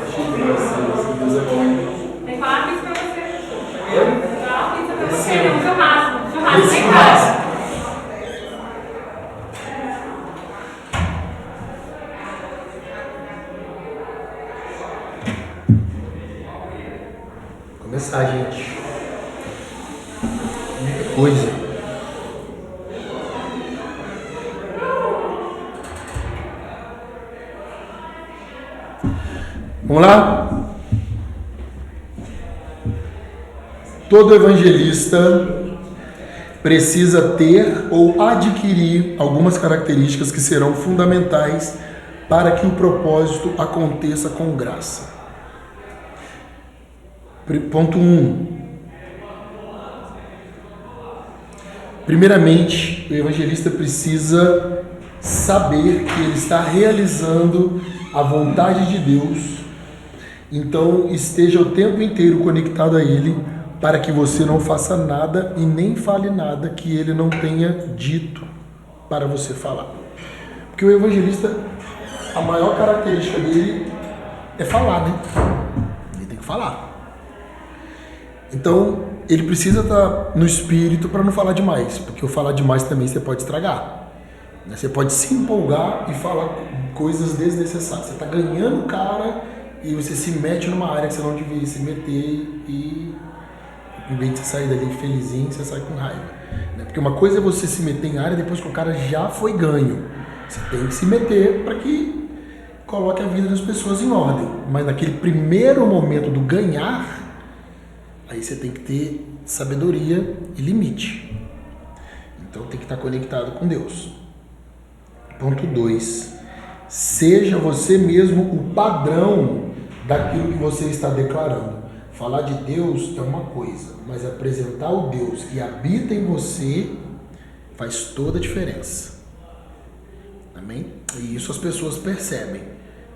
Tem que falar isso pra você. Fala isso pra você, é um churrasco. Churrasco em casa. Começar, gente. Muita coisa. Vamos lá? Todo evangelista precisa ter ou adquirir algumas características que serão fundamentais para que o propósito aconteça com graça. Ponto 1. Primeiramente, o evangelista precisa saber que ele está realizando a vontade de Deus. Então, esteja o tempo inteiro conectado a Ele, para que você não faça nada e nem fale nada que Ele não tenha dito para você falar. Porque o evangelista, a maior característica dele é falar, né? Ele tem que falar. Então, ele precisa estar no espírito para não falar demais, porque o falar demais também você pode estragar. Você pode se empolgar e falar coisas desnecessárias. Você está ganhando cara e você se mete numa área que você não devia se meter e em vez de você sair dali felizinho, você sai com raiva. Porque uma coisa é você se meter em área depois que o cara já foi ganho. Você tem que se meter para que coloque a vida das pessoas em ordem. Mas naquele primeiro momento do ganhar, aí você tem que ter sabedoria e limite. Então tem que estar conectado com Deus. Ponto 2. Seja você mesmo o padrão daquilo que você está declarando. Falar de Deus é uma coisa, mas apresentar o Deus que habita em você faz toda a diferença. Amém? E isso as pessoas percebem,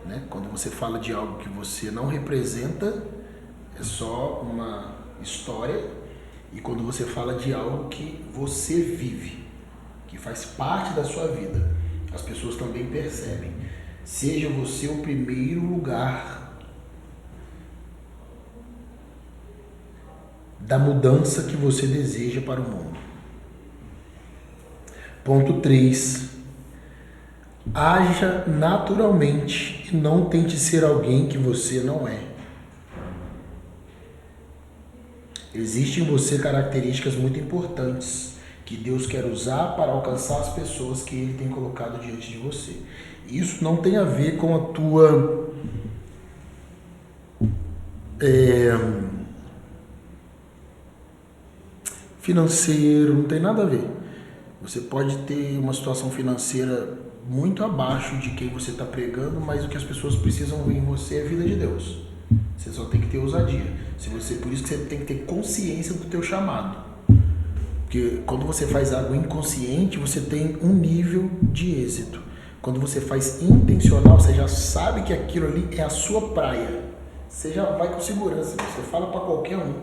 né? Quando você fala de algo que você não representa, é só uma história. E quando você fala de algo que você vive, que faz parte da sua vida, as pessoas também percebem. Seja você o primeiro lugar da mudança que você deseja para o mundo. Ponto 3. Haja naturalmente e não tente ser alguém que você não é. Existem em você características muito importantes que Deus quer usar para alcançar as pessoas que Ele tem colocado diante de você. Isso não tem a ver com a tua financeiro, não tem nada a ver. Você pode ter uma situação financeira muito abaixo de quem você está pregando, mas o que as pessoas precisam ver em você é a vida de Deus. Você só tem que ter ousadia. Por isso que você tem que ter consciência do teu chamado. Porque quando você faz algo inconsciente, você tem um nível de êxito. Quando você faz intencional, você já sabe que aquilo ali é a sua praia. Você já vai com segurança. Você fala para qualquer um.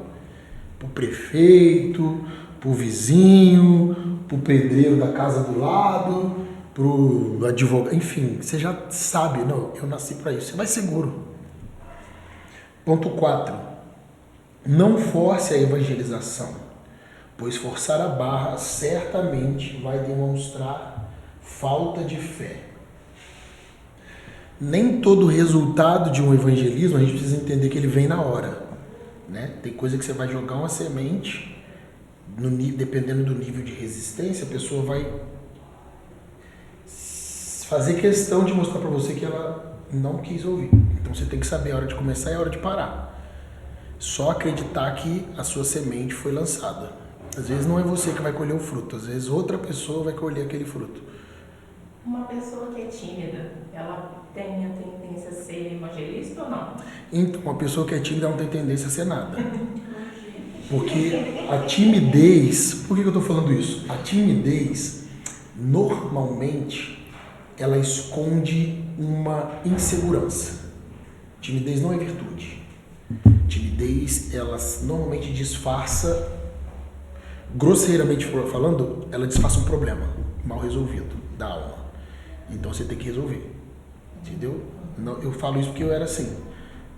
Para o prefeito, para o vizinho, para o pedreiro da casa do lado, para o advogado. Enfim, você já sabe. Não, eu nasci para isso. Você vai seguro. Ponto 4. Não force a evangelização, pois forçar a barra certamente vai demonstrar falta de fé. Nem todo resultado de um evangelismo a gente precisa entender que ele vem na hora, né? Tem coisa que você vai jogar uma semente, dependendo do nível de resistência, a pessoa vai fazer questão de mostrar para você que ela não quis ouvir. Então você tem que saber a hora de começar e a hora de parar. Só acreditar que a sua semente foi lançada. Às vezes não é você que vai colher o fruto, às vezes outra pessoa vai colher aquele fruto. Uma pessoa que é tímida, ela tem a tendência a ser evangelista ou não? Então, uma pessoa que é tímida não tem tendência a ser nada. Porque a timidez... Por que eu estou falando isso? A timidez, normalmente, ela esconde uma insegurança. Timidez não é virtude. Timidez, ela normalmente disfarça, grosseiramente falando, ela disfarça um problema mal resolvido da alma. Então você tem que resolver. Entendeu? Não, eu falo isso porque eu era assim.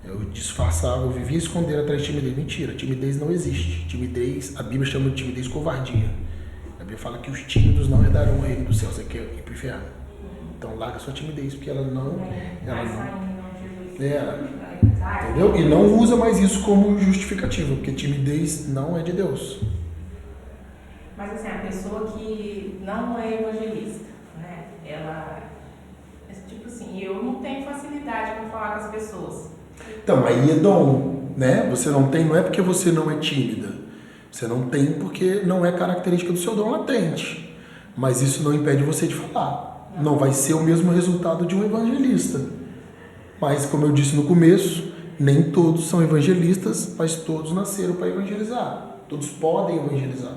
Eu disfarçava, eu vivia escondendo atrás de timidez. Mentira, timidez não existe. Timidez, a Bíblia chama de timidez covardia. A Bíblia fala que os tímidos não herdarão o reino do céu. Você quer ir pro inferno? Então larga sua timidez, porque ela não. Entendeu? E não usa mais isso como justificativa, porque timidez não é de Deus. Mas assim, a pessoa que não é evangelista, né? Ela, tipo assim, eu não tenho facilidade para falar com as pessoas. Então, aí é dom, né? Você não tem, não é porque você não é tímida. Você não tem porque não é característica do seu dom latente. Mas isso não impede você de falar. Não vai ser o mesmo resultado de um evangelista. Mas, como eu disse no começo, nem todos são evangelistas, mas todos nasceram para evangelizar. Todos podem evangelizar.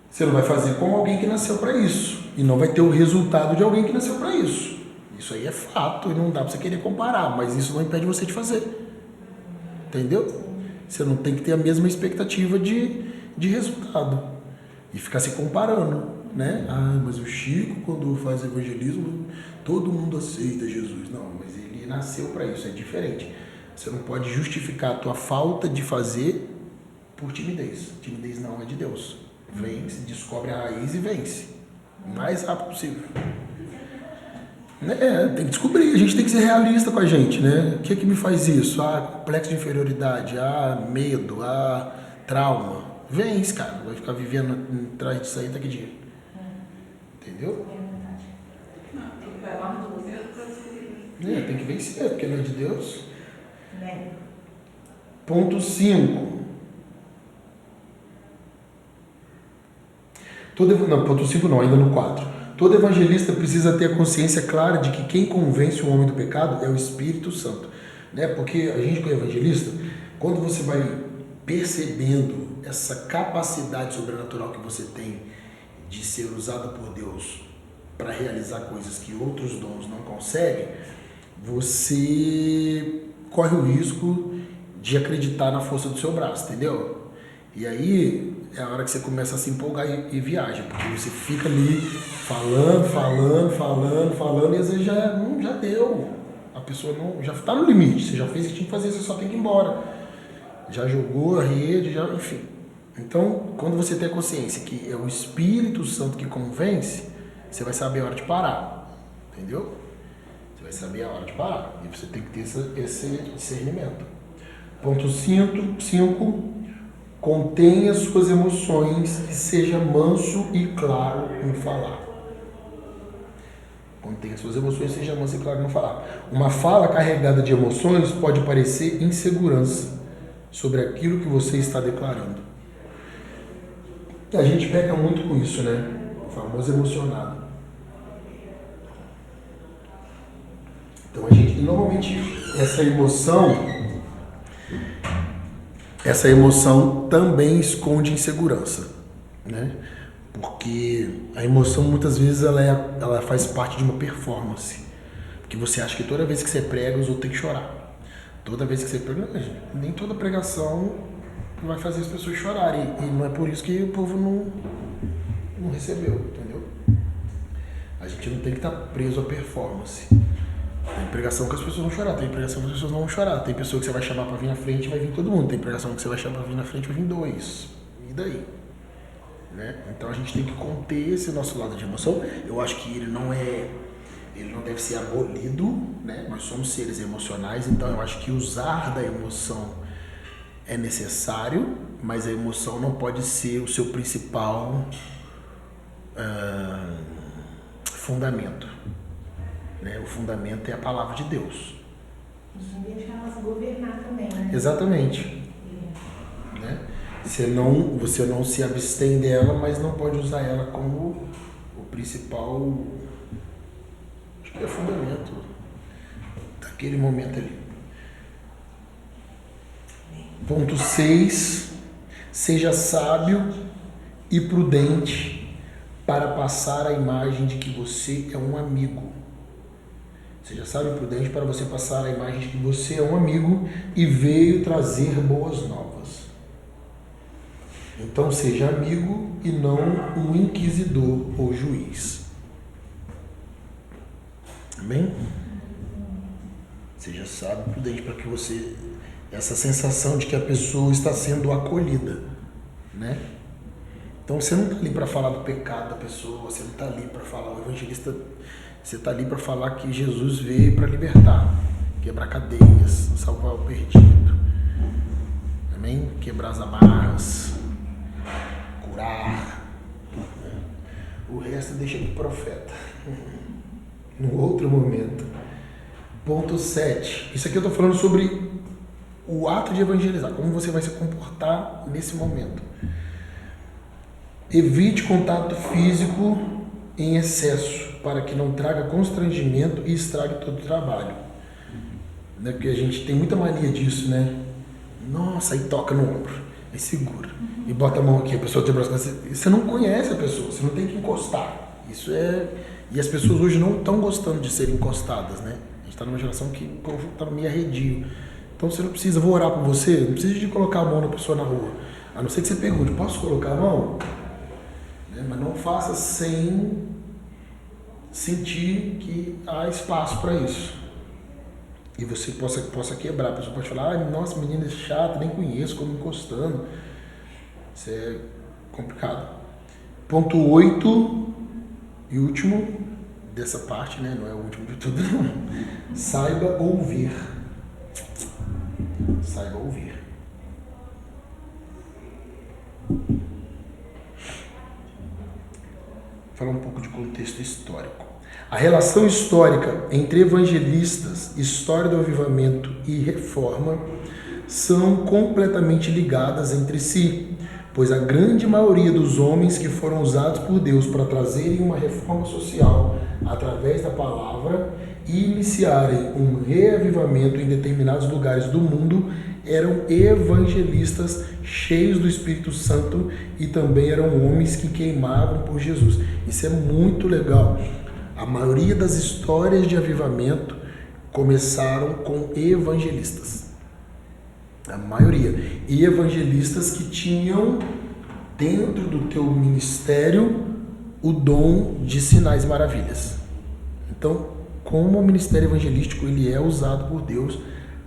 Você não vai fazer como alguém que nasceu para isso. E não vai ter o resultado de alguém que nasceu para isso. Isso aí é fato e não dá para você querer comparar, mas isso não impede você de fazer. Entendeu? Você não tem que ter a mesma expectativa de resultado. E ficar se comparando, né? Ah, mas o Chico, quando faz evangelismo, todo mundo aceita Jesus. Não, mas ele nasceu para isso, é diferente. Você não pode justificar a tua falta de fazer por timidez. Timidez não é de Deus. Vence, descobre a raiz e vence. O mais rápido possível. Tem que descobrir, a gente tem que ser realista com a gente, né? O que é que me faz isso? Complexo de inferioridade, medo, trauma. Vence, cara. Vai ficar vivendo atrás disso aí até que dia? Entendeu? Tem que vencer, porque não é de Deus. Ponto 5. Ponto 5 não, ainda no 4. Todo evangelista precisa ter a consciência clara de que quem convence o homem do pecado é o Espírito Santo. Né? Porque a gente que é evangelista, quando você vai percebendo essa capacidade sobrenatural que você tem de ser usado por Deus para realizar coisas que outros dons não conseguem, você corre o risco de acreditar na força do seu braço, entendeu? E aí é a hora que você começa a se empolgar e viaja, porque você fica ali falando e às vezes já deu. A pessoa já está no limite, você já fez o que tinha que fazer, você só tem que ir embora. Já jogou a rede, enfim. Então, quando você tem a consciência que é o Espírito Santo que convence, você vai saber a hora de parar, entendeu? Você vai saber a hora de parar, e você tem que ter esse discernimento. Ponto 5. Contenha suas emoções e seja manso e claro em falar. Contenha suas emoções e seja manso e claro em falar. Uma fala carregada de emoções pode parecer insegurança sobre aquilo que você está declarando. A gente peca muito com isso, né? O famoso emocionado. Então normalmente essa emoção também esconde insegurança, né? Porque a emoção muitas vezes ela faz parte de uma performance, porque você acha que toda vez que você prega os outros têm que chorar, toda vez que você prega, nem toda pregação vai fazer as pessoas chorarem, e não é por isso que o povo não recebeu, entendeu? A gente não tem que estar preso à performance. Tem pregação que as pessoas vão chorar, tem pregação que as pessoas não vão chorar, tem pessoa que você vai chamar para vir na frente e vai vir todo mundo, tem pregação que você vai chamar para vir na frente e vai vir 2, e daí? Né? Então a gente tem que conter esse nosso lado de emoção. Eu acho que ele não deve ser abolido, né? Nós somos seres emocionais, então eu acho que usar da emoção é necessário, mas a emoção não pode ser o seu principal fundamento. Né? O fundamento é a palavra de Deus. E deixar elas governar também, né? Exatamente. Né? Você não se abstém dela, mas não pode usar ela como o principal, acho que é fundamento daquele momento ali. Ponto 6. Seja sábio e prudente para passar a imagem de que você é um amigo. Seja sábio e prudente para você passar a imagem de que você é um amigo e veio trazer boas novas. Então seja amigo e não um inquisidor ou juiz. Amém? Seja sábio e prudente para que você... Essa sensação de que a pessoa está sendo acolhida, né? Então você não está ali para falar do pecado da pessoa, você não está ali para falar, o evangelista, você está ali para falar que Jesus veio para libertar, quebrar cadeias, salvar o perdido, amém? Quebrar as amarras, curar, né? O resto deixa para o profeta, num outro momento. Ponto 7, isso aqui eu estou falando sobre o ato de evangelizar, como você vai se comportar nesse momento. Evite contato físico em excesso, para que não traga constrangimento e estrague todo o trabalho. Né? Porque a gente tem muita mania disso, né? Nossa, aí toca no ombro, aí segura, e bota a mão aqui, a pessoa tem braço, você não conhece a pessoa, você não tem que encostar. Isso é... E as pessoas hoje não estão gostando de serem encostadas, né? A gente está numa geração que o povo está meio arredio. Então você não precisa, vou orar por você, não precisa de colocar a mão na pessoa na rua. A não ser que você pergunte, posso colocar a mão? Mas não faça sem sentir que há espaço para isso. E você possa quebrar. A pessoa pode falar, nossa, menina é chata, nem conheço, como encostando. Isso é complicado. Ponto 8 e último dessa parte, né? Não é o último de tudo, não. Saiba ouvir. Saiba ouvir. Falar um pouco de contexto histórico. A relação histórica entre evangelistas, história do avivamento e reforma são completamente ligadas entre si, pois a grande maioria dos homens que foram usados por Deus para trazerem uma reforma social através da palavra e iniciarem um reavivamento em determinados lugares do mundo eram evangelistas cheios do Espírito Santo e também eram homens que queimavam por Jesus. Isso é muito legal. A maioria das histórias de avivamento começaram com evangelistas. A maioria. E evangelistas que tinham dentro do teu ministério o dom de sinais e maravilhas. Então, como o ministério evangelístico ele é usado por Deus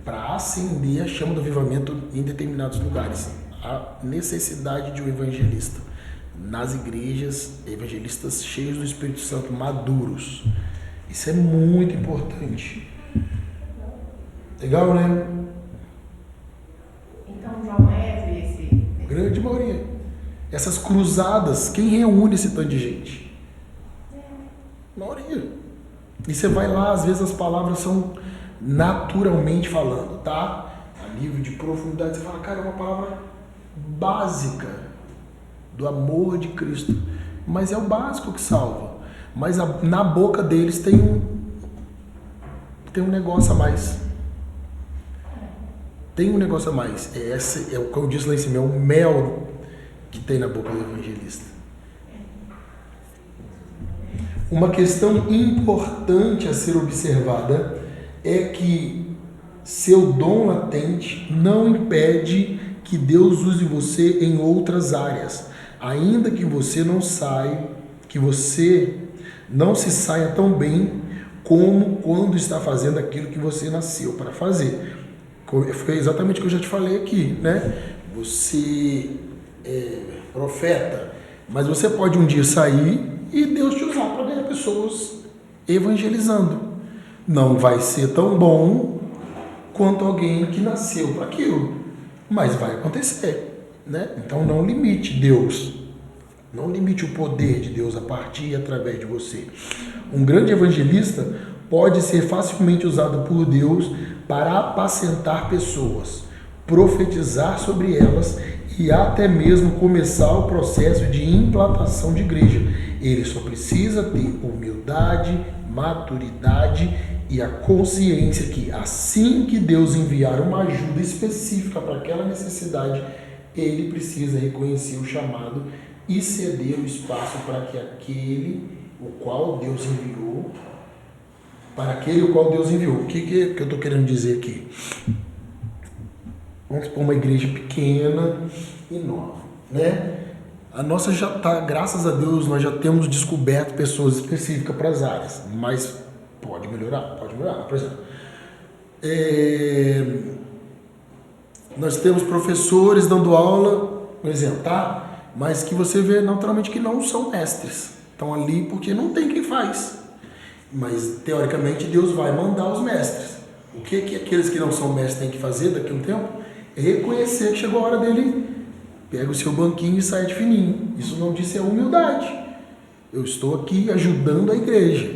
para acender a chama do avivamento em determinados lugares. A necessidade de um evangelista. Nas igrejas, evangelistas cheios do Espírito Santo, maduros. Isso é muito importante. Legal, né? Então, João Wesley, esse... Grande maioria. Essas cruzadas, quem reúne esse tanto de gente? Maioria. E você vai lá, às vezes as palavras são naturalmente falando, tá? A nível de profundidade, você fala, cara, é uma palavra básica do amor de Cristo. Mas é o básico que salva. Mas na boca deles tem um negócio a mais. Tem um negócio a mais. Esse é o que eu disse lá em cima, é o mel que tem na boca do evangelista. Uma questão importante a ser observada é que seu dom latente não impede que Deus use você em outras áreas, ainda que você não se saia tão bem como quando está fazendo aquilo que você nasceu para fazer. Foi exatamente o que eu já te falei aqui, né? Você é profeta, mas você pode um dia sair e Deus te usar para ganhar pessoas evangelizando. Não vai ser tão bom quanto alguém que nasceu para aquilo, mas vai acontecer, né? Então não limite Deus, não limite o poder de Deus a partir e através de você. Um grande evangelista pode ser facilmente usado por Deus para apacentar pessoas, profetizar sobre elas e até mesmo começar o processo de implantação de igreja. Ele só precisa ter humildade, maturidade e a consciência que assim que Deus enviar uma ajuda específica para aquela necessidade, ele precisa reconhecer o chamado e ceder o espaço para que aquele o qual Deus enviou, O que eu estou querendo dizer aqui? Vamos supor uma igreja pequena e nova, né? A nossa já está, graças a Deus, nós já temos descoberto pessoas específicas para as áreas, mas pode melhorar. Por exemplo, Nós temos professores dando aula, por exemplo, tá? Mas que você vê naturalmente que não são mestres. Estão ali porque não tem quem faz. Mas, teoricamente, Deus vai mandar os mestres. O que aqueles que não são mestres têm que fazer daqui a um tempo? É reconhecer que chegou a hora dele, pega o seu banquinho e sai de fininho. Isso não diz é humildade. Eu estou aqui ajudando a igreja,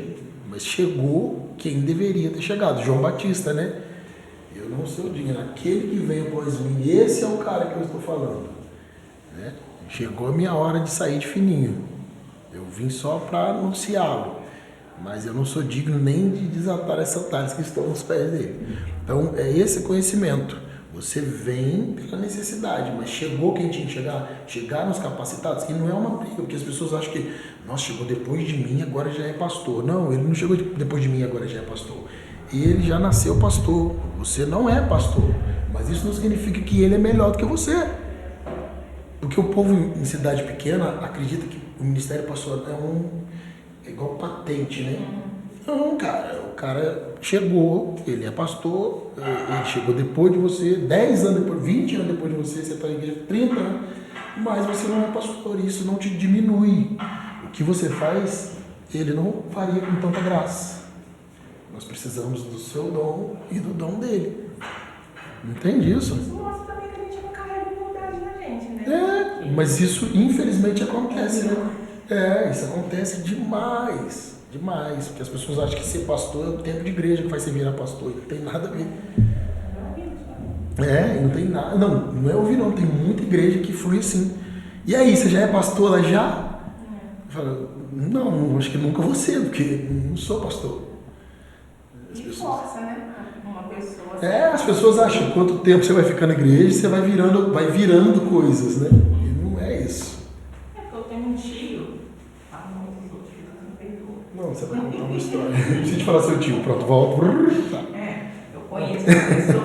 mas chegou quem deveria ter chegado, João Batista, né? Eu não sou digno, aquele que vem após mim, esse é o cara que eu estou falando, né? Chegou a minha hora de sair de fininho, eu vim só para anunciá-lo, mas eu não sou digno nem de desatar as sandálias que estão nos pés dele. Então é esse conhecimento. Você vem pela necessidade, mas chegou quem tinha que chegar? Chegaram os capacitados? E não é uma briga, porque as pessoas acham que, nossa, chegou depois de mim, agora já é pastor. Não, ele não chegou depois de mim, agora já é pastor. Ele já nasceu pastor. Você não é pastor, mas isso não significa que ele é melhor do que você. Porque o povo em cidade pequena acredita que o ministério pastoral é igual patente, né? Não, cara, o cara chegou, ele é pastor, ele chegou depois de você, 10 anos depois, 20 anos depois de você está na igreja, 30 anos, mas você não é pastor, isso não te diminui. O que você faz, ele não faria com tanta graça. Nós precisamos do seu dom e do dom dele. Entende isso? Isso mostra também que a gente não carrega humildade na gente, né? Mas isso infelizmente acontece, né? Isso acontece demais. Demais, porque as pessoas acham que ser pastor é o tempo de igreja que vai se virar pastor, e não tem nada a ver. Não tem nada. Não é ouvir não, tem muita igreja que flui assim. E aí, você já é pastor lá já? Fala, não, acho que nunca vou ser, porque não sou pastor. E força, né? Uma pessoa. As pessoas acham que quanto tempo você vai ficar na igreja, você vai virando coisas, né? E não é isso. É porque eu tenho um tio. Não, você vai contar uma história. Não precisa te falar seu tio, pronto, volta. Eu conheço uma pessoa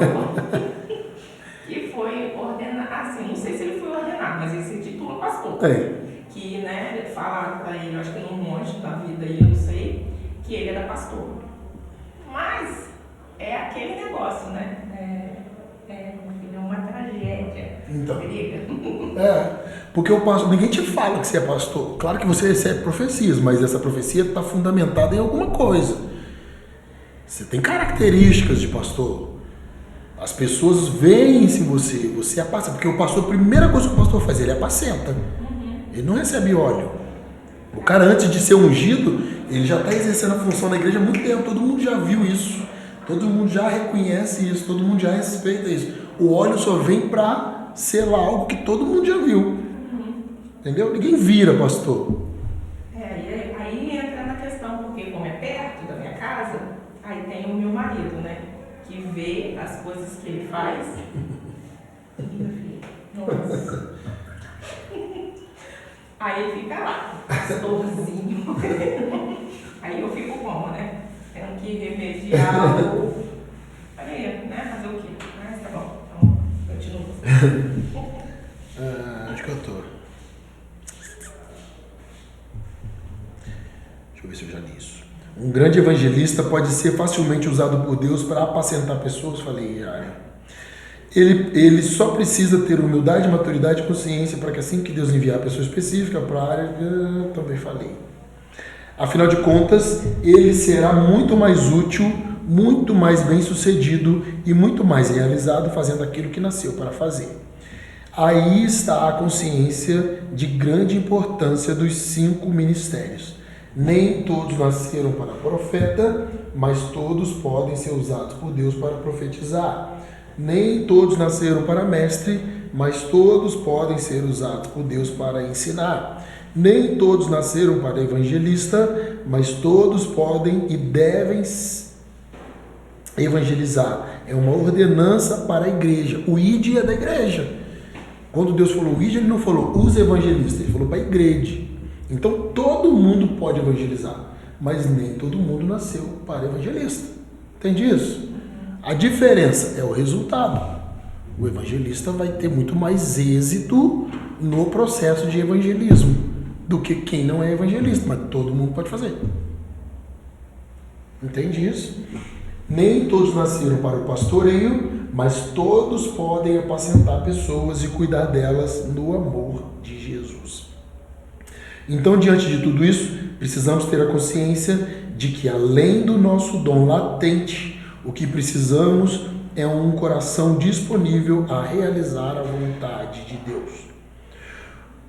que foi ordenada, assim, não sei se ele foi ordenado, mas ele se titula pastor. Que, né, falaram pra ele, acho que num monte da vida aí, eu não sei, que ele era pastor. Mas é aquele negócio, né? É uma tragédia. Então. Briga. Porque o pastor, ninguém te fala que você é pastor. Claro que você recebe profecias, mas essa profecia está fundamentada em alguma coisa. Você tem características de pastor. As pessoas veem se você apacenta. Porque o pastor, a primeira coisa que o pastor faz, ele apacenta. Ele não recebe óleo. O cara, antes de ser ungido, ele já está exercendo a função na igreja há muito tempo. Todo mundo já viu isso. Todo mundo já reconhece isso. Todo mundo já respeita isso. O óleo só vem para selar algo que todo mundo já viu. Entendeu? Ninguém vira pastor. Aí entra na questão, porque como é perto da minha casa, aí tem o meu marido, né? Que vê as coisas que ele faz. Nossa. Aí ele fica lá, pastorzinho. Aí eu fico como, né? Tendo que remediar o... Aí, né? Fazer o quê? Mas tá bom, então continua. Onde que eu tô? Deixa eu ver se eu já li isso. Um grande evangelista pode ser facilmente usado por Deus para apacentar pessoas. Falei, ele só precisa ter humildade, maturidade e consciência para que assim que Deus enviar a pessoa específica para a área, também falei. Afinal de contas, ele será muito mais útil, muito mais bem sucedido e muito mais realizado fazendo aquilo que nasceu para fazer. Aí está a consciência de grande importância dos 5 ministérios. Nem todos nasceram para profeta, mas todos podem ser usados por Deus para profetizar. Nem todos nasceram para mestre, mas todos podem ser usados por Deus para ensinar. Nem todos nasceram para evangelista, mas todos podem e devem evangelizar. É uma ordenança para a igreja. O ID é da igreja. Quando Deus falou o ID, ele não falou os evangelistas, ele falou para a igreja. Então todo mundo pode evangelizar, mas nem todo mundo nasceu para evangelista. Entende isso? A diferença é o resultado. O evangelista vai ter muito mais êxito no processo de evangelismo do que quem não é evangelista, mas todo mundo pode fazer. Entende isso? Nem todos nasceram para o pastoreio, mas todos podem apacentar pessoas e cuidar delas no amor de Jesus. Então, diante de tudo isso, precisamos ter a consciência de que, além do nosso dom latente, o que precisamos é um coração disponível a realizar a vontade de Deus.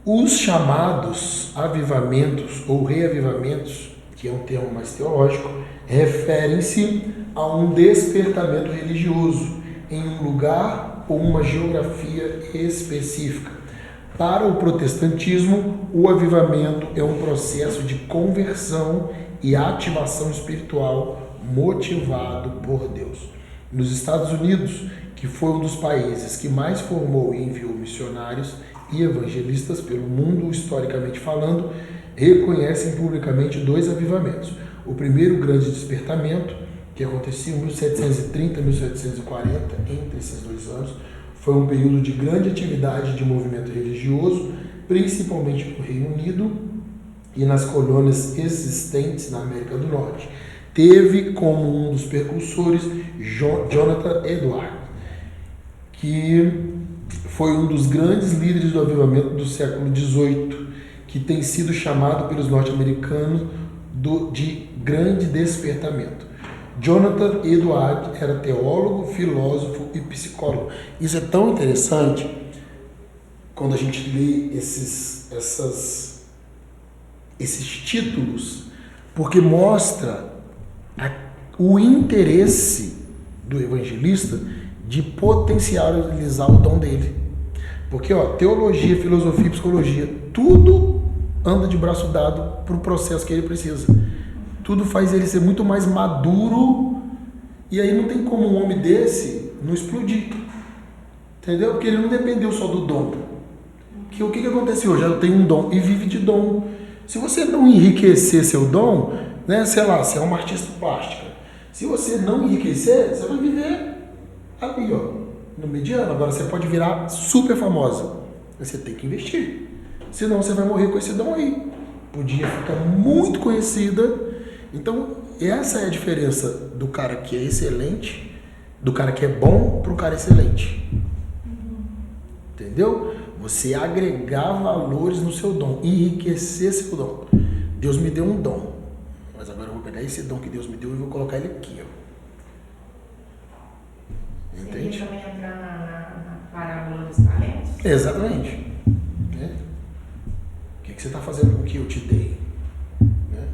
Os chamados avivamentos ou reavivamentos, que é um termo mais teológico, referem-se a um despertamento religioso em um lugar ou uma geografia específica. Para o protestantismo, o avivamento é um processo de conversão e ativação espiritual motivado por Deus. Nos Estados Unidos, que foi um dos países que mais formou e enviou missionários e evangelistas pelo mundo, historicamente falando, reconhecem publicamente 2 avivamentos. O primeiro grande despertamento, que acontecia em 1730 e 1740, entre esses 2 anos, foi um período de grande atividade de movimento religioso, principalmente no Reino Unido e nas colônias existentes na América do Norte. Teve como um dos precursores Jonathan Edwards, que foi um dos grandes líderes do avivamento do século XVIII, que tem sido chamado pelos norte-americanos de Grande Despertamento. Jonathan Edwards era teólogo, filósofo e psicólogo. Isso é tão interessante quando a gente lê esses títulos, porque mostra o interesse do evangelista de potencializar o dom dele. Porque teologia, filosofia e psicologia, tudo anda de braço dado para o processo que ele precisa. Tudo faz ele ser muito mais maduro, e aí não tem como um homem desse não explodir. Entendeu? Porque ele não dependeu só do dom. Que o que acontece hoje? Eu tenho um dom e vive de dom. Se você não enriquecer seu dom, né, sei lá, você é uma artista plástica. Se você não enriquecer, você vai viver ali, no mediano. Agora você pode virar super famosa. Você tem que investir. Senão você vai morrer com esse dom aí. Podia ficar muito conhecida. Então, essa é a diferença do cara que é excelente, do cara que é bom para o cara excelente. Entendeu? Você agregar valores no seu dom, enriquecer seu dom. Deus me deu um dom, mas agora eu vou pegar esse dom que Deus me deu e vou colocar ele aqui, Entende? Você também entrar na parábola dos talentos? Exatamente. Né? O que você está fazendo com o que eu te dei? Né?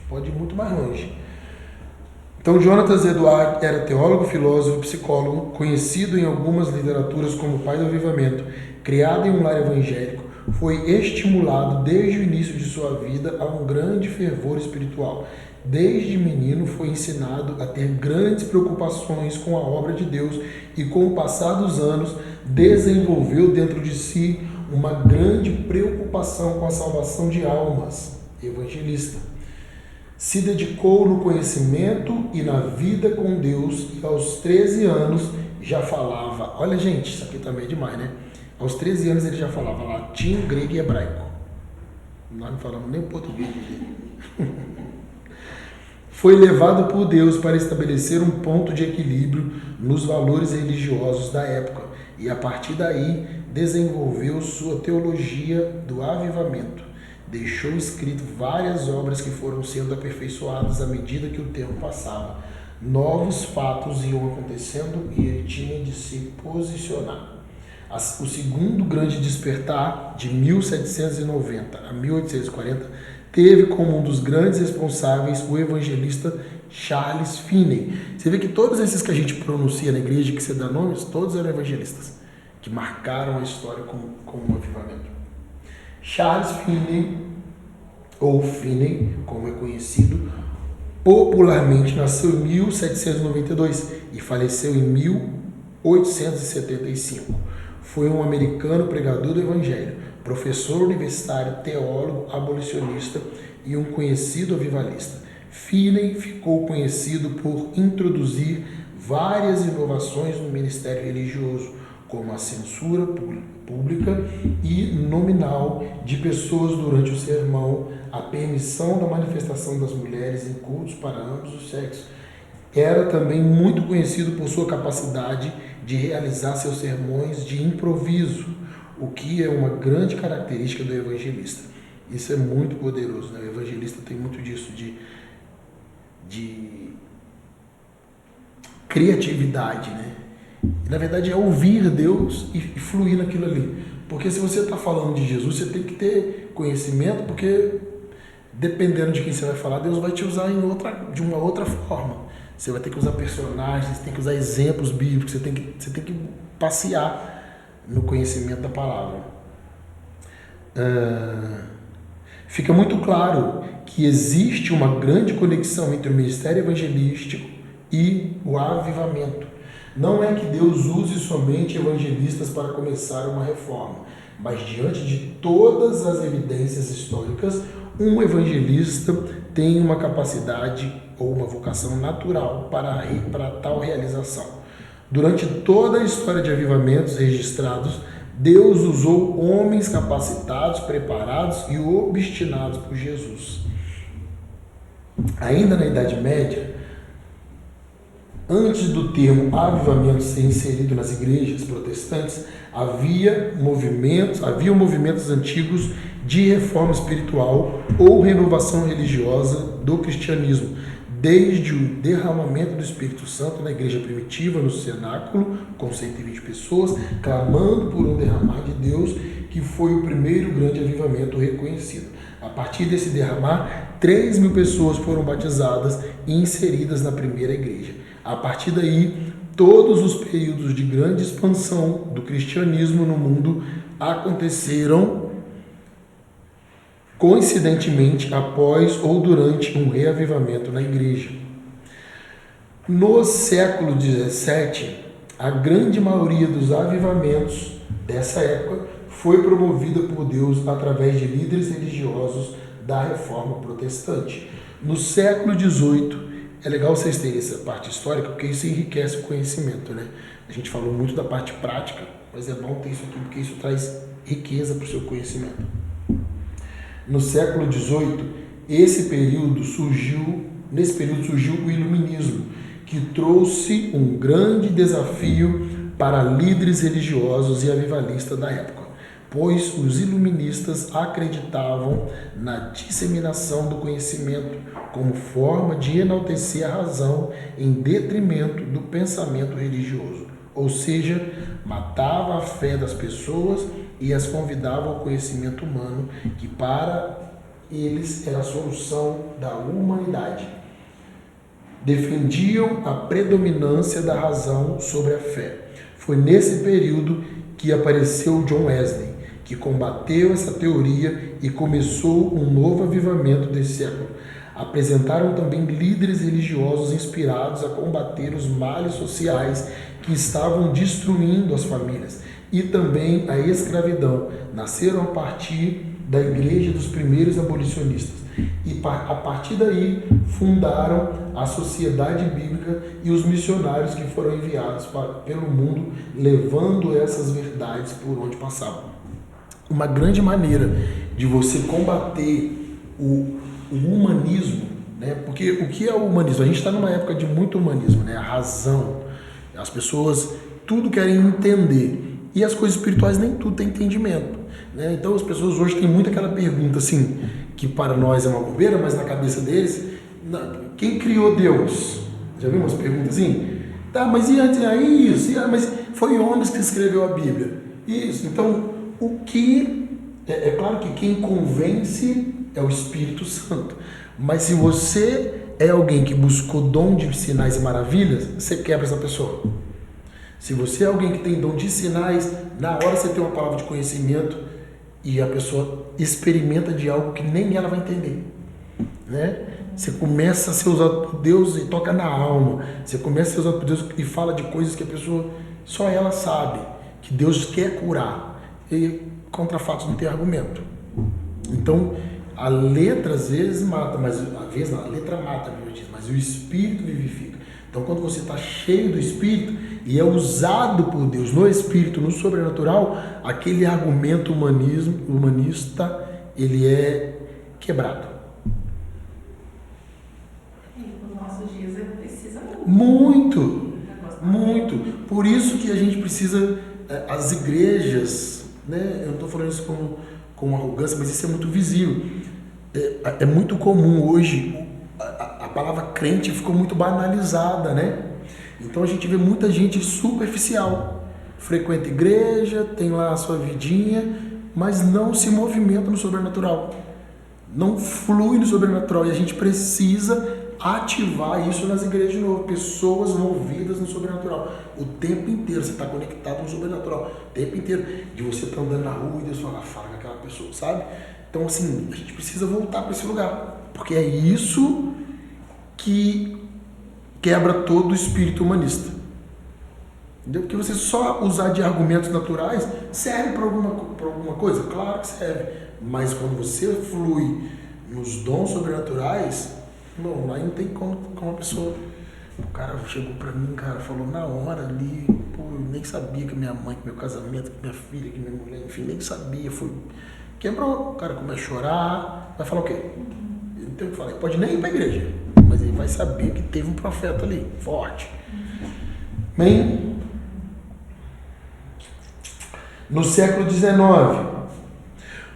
Pode ir muito mais longe. Então, Jonathan Edwards era teólogo, filósofo e psicólogo, conhecido em algumas literaturas como pai do avivamento, criado em um lar evangélico, foi estimulado desde o início de sua vida a um grande fervor espiritual. Desde menino foi ensinado a ter grandes preocupações com a obra de Deus e, com o passar dos anos, desenvolveu dentro de si uma grande preocupação com a salvação de almas. Evangelista. Se dedicou no conhecimento e na vida com Deus e aos 13 anos já falava, olha gente, isso aqui também é demais, né? Aos 13 anos ele já falava latim, grego e hebraico. Nós não falamos nem português dele. Foi levado por Deus para estabelecer um ponto de equilíbrio nos valores religiosos da época e a partir daí desenvolveu sua teologia do avivamento. Deixou escrito várias obras que foram sendo aperfeiçoadas à medida que o tempo passava. Novos fatos iam acontecendo e ele tinha de se posicionar. O segundo grande despertar, de 1790 a 1840, teve como um dos grandes responsáveis o evangelista Charles Finney. Você vê que todos esses que a gente pronuncia na igreja, que você dá nomes, todos eram evangelistas, que marcaram a história como um avivamento. Charles Finney, ou Finney, como é conhecido, popularmente nasceu em 1792 e faleceu em 1875. Foi um americano pregador do evangelho, professor universitário, teólogo, abolicionista e um conhecido avivalista. Finney ficou conhecido por introduzir várias inovações no ministério religioso, como a censura pública e nominal de pessoas durante o sermão, a permissão da manifestação das mulheres em cultos para ambos os sexos. era também muito conhecido por sua capacidade de realizar seus sermões de improviso, o que é uma grande característica do evangelista. Isso é muito poderoso, né? O evangelista tem muito disso, de criatividade, né? E, na verdade, é ouvir Deus e fluir naquilo ali. Porque se você está falando de Jesus, você tem que ter conhecimento, porque dependendo de quem você vai falar, Deus vai te usar de uma outra forma. Você vai ter que usar personagens, você tem que usar exemplos bíblicos, você tem que passear no conhecimento da palavra. Fica muito claro que existe uma grande conexão entre o ministério evangelístico e o avivamento. Não é que Deus use somente evangelistas para começar uma reforma, mas diante de todas as evidências históricas, um evangelista tem uma capacidade ou uma vocação natural para tal realização. Durante toda a história de avivamentos registrados, Deus usou homens capacitados, preparados e obstinados por Jesus. Ainda na Idade Média, antes do termo avivamento ser inserido nas igrejas protestantes, havia movimentos antigos de reforma espiritual ou renovação religiosa do cristianismo, desde o derramamento do Espírito Santo na igreja primitiva, no cenáculo, com 120 pessoas, clamando por um derramar de Deus, que foi o primeiro grande avivamento reconhecido. A partir desse derramar, 3.000 pessoas foram batizadas e inseridas na primeira igreja. A partir daí, todos os períodos de grande expansão do cristianismo no mundo aconteceram coincidentemente após ou durante um reavivamento na igreja. No século XVII, a grande maioria dos avivamentos dessa época foi promovida por Deus através de líderes religiosos da Reforma Protestante. No século XVIII, é legal vocês terem essa parte histórica, porque isso enriquece o conhecimento, né? A gente falou muito da parte prática, mas é bom ter isso aqui, porque isso traz riqueza para o seu conhecimento. No século XVIII, nesse período surgiu o Iluminismo, que trouxe um grande desafio para líderes religiosos e avivalistas da época, pois os iluministas acreditavam na disseminação do conhecimento como forma de enaltecer a razão em detrimento do pensamento religioso, ou seja, matava a fé das pessoas e as convidava ao conhecimento humano, que para eles era a solução da humanidade. Defendiam a predominância da razão sobre a fé. Foi nesse período que apareceu John Wesley, que combateu essa teoria e começou um novo avivamento desse século. Apresentaram também líderes religiosos inspirados a combater os males sociais que estavam destruindo as famílias e também a escravidão. Nasceram a partir da igreja dos primeiros abolicionistas e a partir daí fundaram a Sociedade Bíblica e os missionários que foram enviados pelo mundo levando essas verdades por onde passavam. Uma grande maneira de você combater o humanismo, né? Porque o que é o humanismo? A gente está numa época de muito humanismo, né? A razão, as pessoas tudo querem entender e as coisas espirituais nem tudo tem entendimento, né? Então as pessoas hoje têm muito aquela pergunta assim, que para nós é uma bobeira, mas na cabeça deles, quem criou Deus? Já viu umas perguntas assim? Tá, mas e antes? Aí isso? Mas foi homens que escreveu a Bíblia. Isso, então o que é claro que quem convence é o Espírito Santo, mas se você é alguém que buscou dom de sinais e maravilhas, você quebra essa pessoa. Se você é alguém que tem dom de sinais, na hora você tem uma palavra de conhecimento e a pessoa experimenta de algo que nem ela vai entender, né? Você começa a ser usado por Deus e toca na alma, você começa a ser usado por Deus e fala de coisas que a pessoa, só ela sabe, que Deus quer curar. E contra fatos não tem argumento. Então, a letra às vezes mata, mas às vezes não, a letra mata, mas o Espírito vivifica. Então, quando você está cheio do Espírito e é usado por Deus no Espírito, no sobrenatural, aquele argumento humanista, ele é quebrado. E nos nossos dias precisa muito. Muito, muito. Por isso que a gente precisa, as igrejas, né? Eu não estou falando isso com arrogância, mas isso é muito visível. É muito comum hoje, a palavra crente ficou muito banalizada, né? Então a gente vê muita gente superficial, frequenta igreja, tem lá a sua vidinha, mas não se movimenta no sobrenatural, não flui no sobrenatural, e a gente precisa ativar isso nas igrejas de novo, pessoas movidas no sobrenatural, o tempo inteiro. Você está conectado no sobrenatural, o tempo inteiro, de você estar andando na rua e Deus fala com aquela pessoa, sabe? Então assim, a gente precisa voltar para esse lugar, porque é isso que quebra todo o espírito humanista. Entendeu? Porque você só usar de argumentos naturais serve para alguma coisa? Claro que serve, mas quando você flui nos dons sobrenaturais, não, lá não tem como a pessoa... O cara chegou pra mim, cara, falou na hora ali, pô, eu nem sabia que minha mãe, que meu casamento, que minha filha, que minha mulher, enfim, nem sabia, foi... Quebrou, o cara começa a chorar, vai falar o quê? Ele tem o que falar, ele pode nem ir pra igreja, mas ele vai saber que teve um profeta ali, forte. Bem, no século XIX,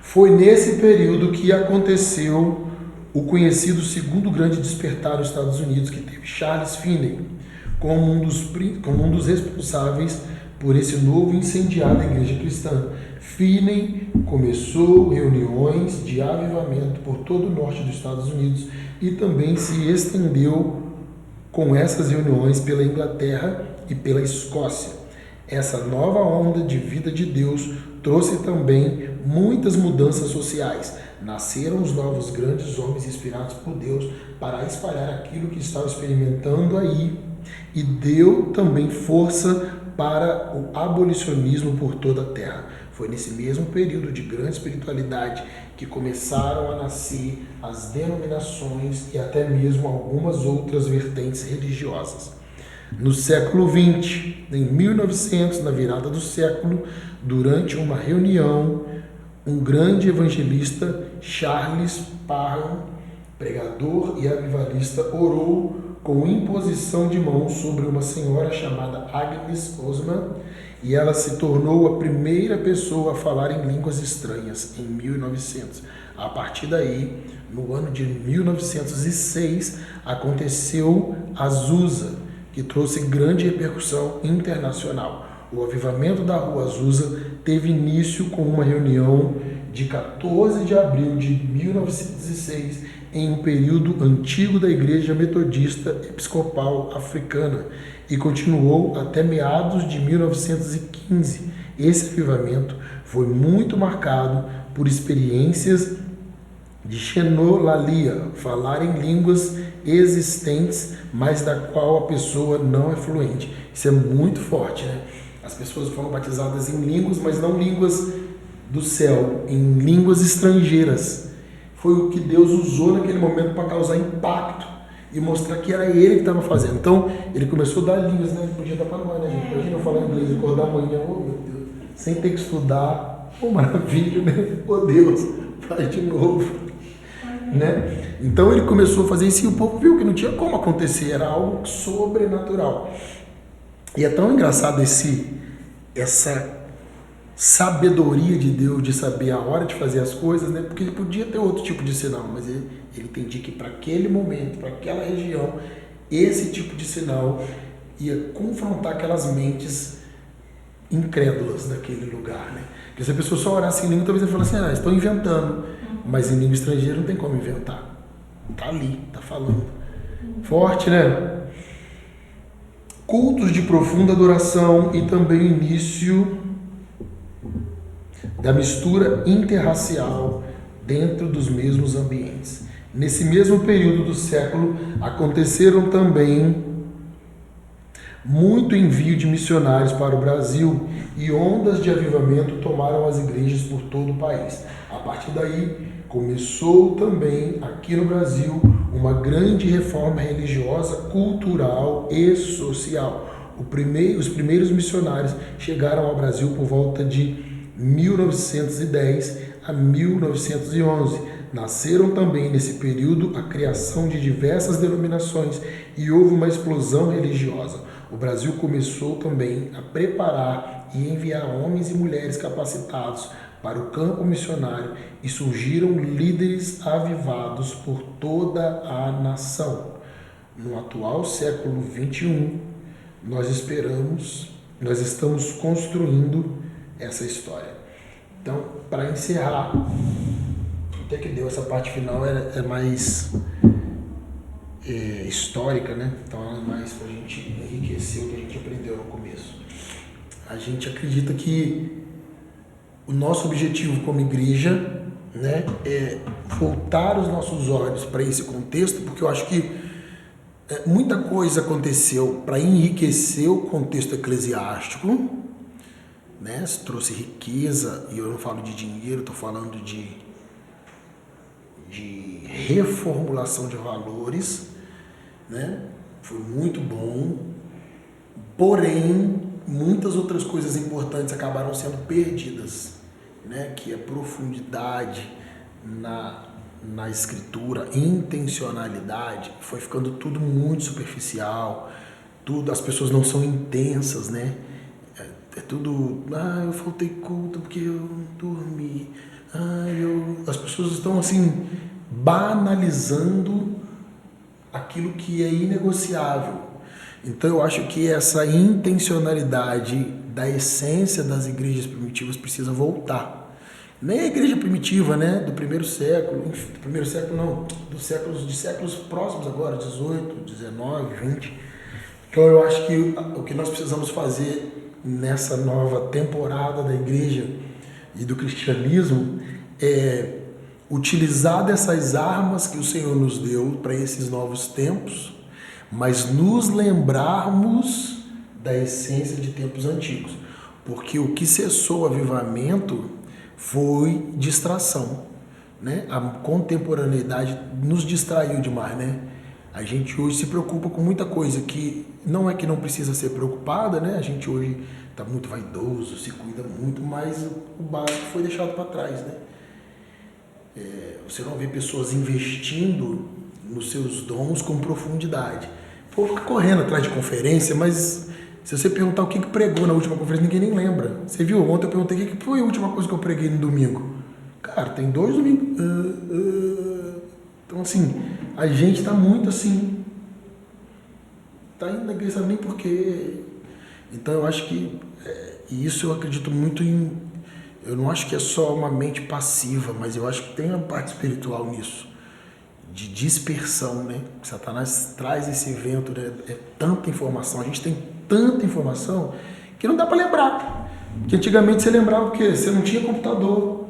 foi nesse período que aconteceu o conhecido segundo grande despertar nos Estados Unidos, que teve Charles Finney como um dos responsáveis por esse novo incendiar da igreja cristã. Finney começou reuniões de avivamento por todo o norte dos Estados Unidos e também se estendeu com essas reuniões pela Inglaterra e pela Escócia. Essa nova onda de vida de Deus trouxe também muitas mudanças sociais. Nasceram os novos grandes homens inspirados por Deus para espalhar aquilo que estavam experimentando aí, e deu também força para o abolicionismo por toda a terra. Foi nesse mesmo período de grande espiritualidade que começaram a nascer as denominações e até mesmo algumas outras vertentes religiosas. No século XX, em 1900, na virada do século, durante uma reunião, um grande evangelista, Charles Parham, pregador e avivalista, orou com imposição de mãos sobre uma senhora chamada Agnes Osman, e ela se tornou a primeira pessoa a falar em línguas estranhas em 1900. A partir daí, no ano de 1906, aconteceu Azusa, que trouxe grande repercussão internacional. O avivamento da Rua Azusa teve início com uma reunião de 14 de abril de 1906 em um período antigo da Igreja Metodista Episcopal Africana e continuou até meados de 1915. Esse avivamento foi muito marcado por experiências de xenolalia, falar em línguas existentes, mas da qual a pessoa não é fluente. Isso é muito forte, né? As pessoas foram batizadas em línguas, mas não línguas do céu, em línguas estrangeiras. Foi o que Deus usou naquele momento para causar impacto e mostrar que era Ele que estava fazendo. Então, Ele começou a dar línguas, né? Ele podia dar para nós, né, gente? Imagina eu falar inglês, acordar amanhã, oh meu Deus, sem ter que estudar, oh maravilha, né? Oh Deus, faz de novo. Né? Então ele começou a fazer isso e o povo viu que não tinha como acontecer, era algo sobrenatural. E é tão engraçado essa sabedoria de Deus de saber a hora de fazer as coisas, né? Porque ele podia ter outro tipo de sinal, mas ele entendia que para aquele momento, para aquela região, esse tipo de sinal ia confrontar aquelas mentes incrédulas daquele lugar, né? Porque se a pessoa só orasse em língua, talvez ele falasse assim, estão inventando. Mas em língua estrangeira não tem como inventar. Está ali, está falando. Forte, né? Cultos de profunda adoração e também o início da mistura interracial dentro dos mesmos ambientes. Nesse mesmo período do século, aconteceram também muito envio de missionários para o Brasil e ondas de avivamento tomaram as igrejas por todo o país. A partir daí, começou também aqui no Brasil uma grande reforma religiosa, cultural e social. Os primeiros missionários chegaram ao Brasil por volta de 1910 a 1911. Nasceram também nesse período a criação de diversas denominações e houve uma explosão religiosa. O Brasil começou também a preparar e enviar homens e mulheres capacitados para o campo missionário e surgiram líderes avivados por toda a nação. No atual século XXI, nós estamos construindo essa história. Então, para encerrar, até que deu essa parte final é mais histórica, né? Então ela é mais para a gente enriquecer o que a gente aprendeu no começo. A gente acredita que o nosso objetivo como igreja, né, é voltar os nossos olhos para esse contexto, porque eu acho que muita coisa aconteceu para enriquecer o contexto eclesiástico, né? Se trouxe riqueza, e eu não falo de dinheiro, estou falando de reformulação de valores, né? Foi muito bom, porém muitas outras coisas importantes acabaram sendo perdidas, né? Que é profundidade na escritura, intencionalidade, foi ficando tudo muito superficial, as pessoas não são intensas, né? É tudo, eu faltei culto porque eu não dormi, as pessoas estão assim banalizando aquilo que é inegociável. Então eu acho que essa intencionalidade da essência das igrejas primitivas precisa voltar. Nem a igreja primitiva, né, do primeiro século não, de séculos próximos agora, 18, 19, 20. Então eu acho que o que nós precisamos fazer nessa nova temporada da igreja e do cristianismo é utilizar dessas armas que o Senhor nos deu para esses novos tempos, mas nos lembrarmos da essência de tempos antigos. Porque o que cessou o avivamento foi distração, né? A contemporaneidade nos distraiu demais, né? A gente hoje se preocupa com muita coisa que não é que não precisa ser preocupada, né? A gente hoje está muito vaidoso, se cuida muito, mas o básico foi deixado para trás, né? Você não vê pessoas investindo nos seus dons com profundidade. O povo fica correndo atrás de conferência, mas se você perguntar o que pregou na última conferência, ninguém nem lembra. Você viu? Ontem eu perguntei o que foi a última coisa que eu preguei no domingo. Cara, tem 2 domingos. Então, assim, a gente está muito assim. Está indo na igreja, sabe nem por quê. Então, eu acho que isso eu acredito muito em. Eu não acho que é só uma mente passiva, mas eu acho que tem uma parte espiritual nisso. De dispersão, né? Satanás traz esse vento, né? É tanta informação, a gente tem tanta informação que não dá para lembrar. Porque antigamente você lembrava o quê? Você não tinha computador.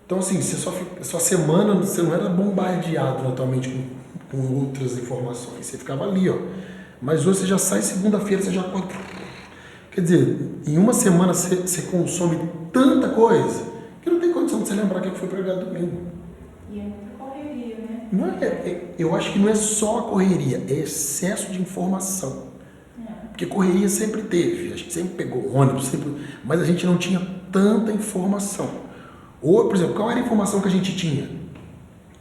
Então, assim, sua semana você não era bombardeado naturalmente com outras informações. Você ficava ali, ó. Mas hoje você já sai segunda-feira, você já acorda. Quer dizer, em uma semana você consome tanta coisa que não tem condição de você lembrar o que foi pregado domingo. E é muita correria, né? Não eu acho que não é só a correria, é excesso de informação. Porque correria sempre teve, a gente sempre pegou ônibus, mas a gente não tinha tanta informação. Ou, por exemplo, qual era a informação que a gente tinha?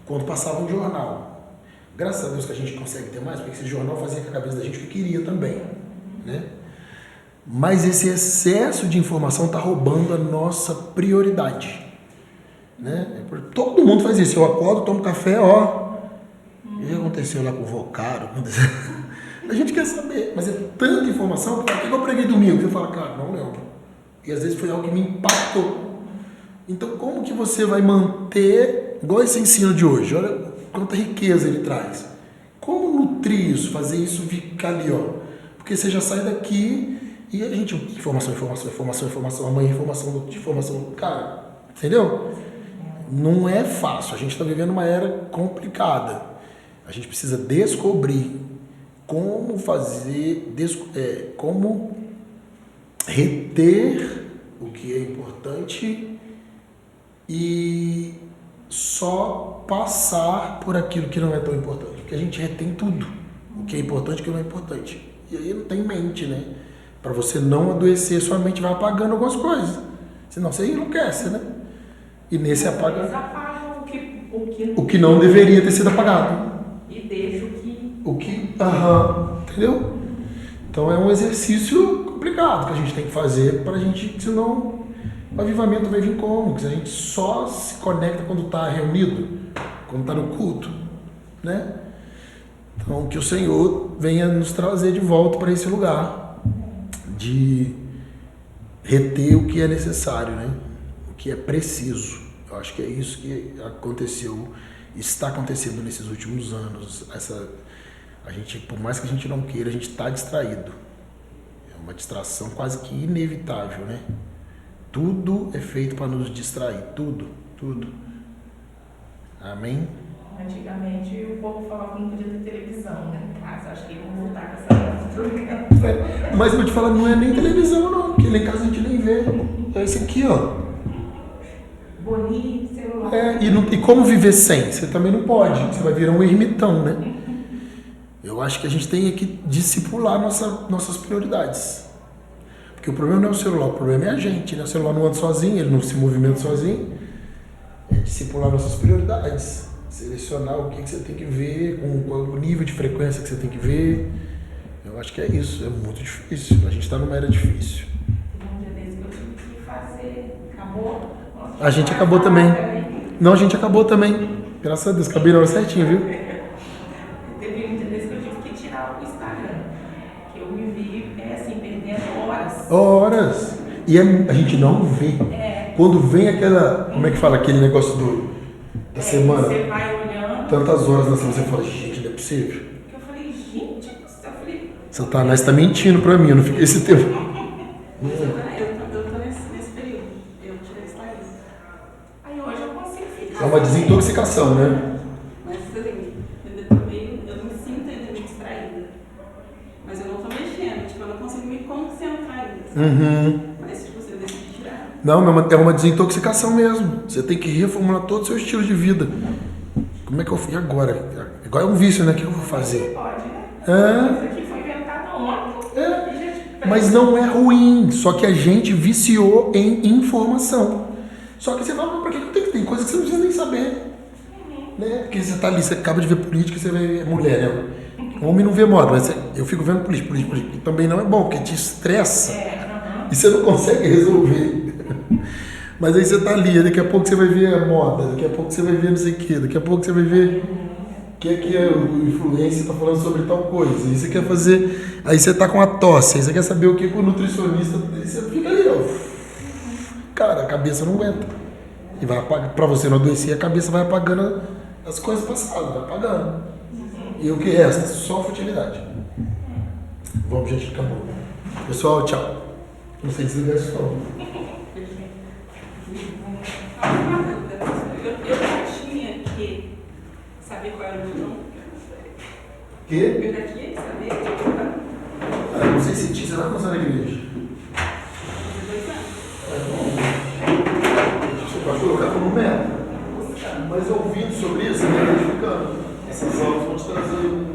Quando passava um jornal. Graças a Deus que a gente consegue ter mais, porque esse jornal fazia com a cabeça da gente o que queria também, né? Mas esse excesso de informação está roubando a nossa prioridade, né? Todo mundo faz isso. Eu acordo, tomo café, ó. O que aconteceu lá com o Vocaro? A gente quer saber, mas é tanta informação. O que eu preguei domingo? Você fala, cara, não lembro. E às vezes foi algo que me impactou. Então, como que você vai manter, igual esse ensino de hoje, olha quanta riqueza ele traz. Como nutrir isso, fazer isso ficar ali, ó? Porque você já sai daqui e a gente, informação, amanhã informação, cara, entendeu? Não é fácil, a gente está vivendo uma era complicada. A gente precisa descobrir como fazer, como reter o que é importante e só passar por aquilo que não é tão importante. Porque a gente retém tudo, o que é importante e o que não é importante. E aí não tem mente, né? Para você não adoecer, sua mente vai apagando algumas coisas. Senão você enlouquece, né? E nesse apaga... Eles apagam o que o que não deveria ter sido apagado. E deixa entendeu? Então é um exercício complicado que a gente tem que fazer para a gente, senão o avivamento vai vir como? Se a gente só se conecta quando está reunido, quando está no culto, né? Então que o Senhor venha nos trazer de volta para esse lugar de reter o que é necessário, né? O que é preciso. Eu acho que é isso que aconteceu, está acontecendo nesses últimos anos. A gente, por mais que a gente não queira, a gente está distraído. É uma distração quase que inevitável, né? Tudo é feito para nos distrair, tudo. Amém? Antigamente o povo falava que não podia ter televisão, né, em casa. Acho que eles vão voltar com essa Mas eu vou te falar, não é nem televisão não, porque lá em casa a gente nem vê. É esse aqui, ó. Bonito, celular. E como viver sem? Você também não pode. Você vai virar um ermitão, né? Eu acho que a gente tem que discipular nossas prioridades. Porque o problema não é o celular, o problema é a gente, né? O celular não anda sozinho, ele não se movimenta sozinho. É discipular nossas prioridades. Selecionar o que você tem que ver, qual o nível de frequência que você tem que ver. Eu acho que é isso, é muito difícil. A gente está numa era difícil. Um dia desse que eu tive que fazer, acabou. A gente acabou também. Não, a gente acabou também. Graças a Deus, acabei na hora certinha, viu? Teve um dia desse que eu tive que tirar o Instagram. Que eu me vi, assim, perdendo horas. Horas. E a gente não vê. Quando vem aquela, como é que fala, aquele negócio da semana. Você vai olhando. Tantas horas na semana, você fala, gente, não é possível. Eu falei, gente, eu falei... Satanás está mentindo pra mim, eu não fiquei esse tempo. Eu tô nesse período. Eu tirei isso aí. Aí hoje eu consigo ficar. É uma desintoxicação, né? Mas assim, eu me sinto ainda meio distraída. Mas eu não tô mexendo, tipo, eu não consigo me concentrar nisso. Mas tipo, você decide tirar. Não, é uma desintoxicação mesmo. Você tem que reformular todo o seu estilo de vida. Como é que eu fiz agora? Igual é um vício, né? O que eu vou fazer? Pode, né? Isso aqui foi inventado ontem. Mas não é ruim, só que a gente viciou em informação. Só que você fala, pra que eu tenho que ter coisa que você não precisa nem saber? Né? Porque você tá ali, você acaba de ver política, você vê mulher, né? Homem não vê moda, mas eu fico vendo política. E também não é bom, porque te estressa. E você não consegue resolver. Mas aí você tá ali, daqui a pouco você vai ver a moda, daqui a pouco você vai ver não sei o quê, daqui a pouco você vai ver que o influencer tá falando sobre tal coisa. E você quer fazer, aí você tá com a tosse, aí você quer saber o que o nutricionista, aí você fica ali, ó. Cara, a cabeça não aguenta. E vai apagar, pra você não adoecer, a cabeça vai apagando as coisas passadas, vai apagando. E o que resta? Só futilidade. Vamos, gente, acabou. Pessoal, tchau. Não sei desligar esse som. Eu já tinha que saber qual era o meu dom. Quê? Eu já tinha que saber. Não sei se você vai passar na igreja. Você pode colocar como meta. Mas ouvindo sobre isso, você vai identificando. Essas aulas vão te trazer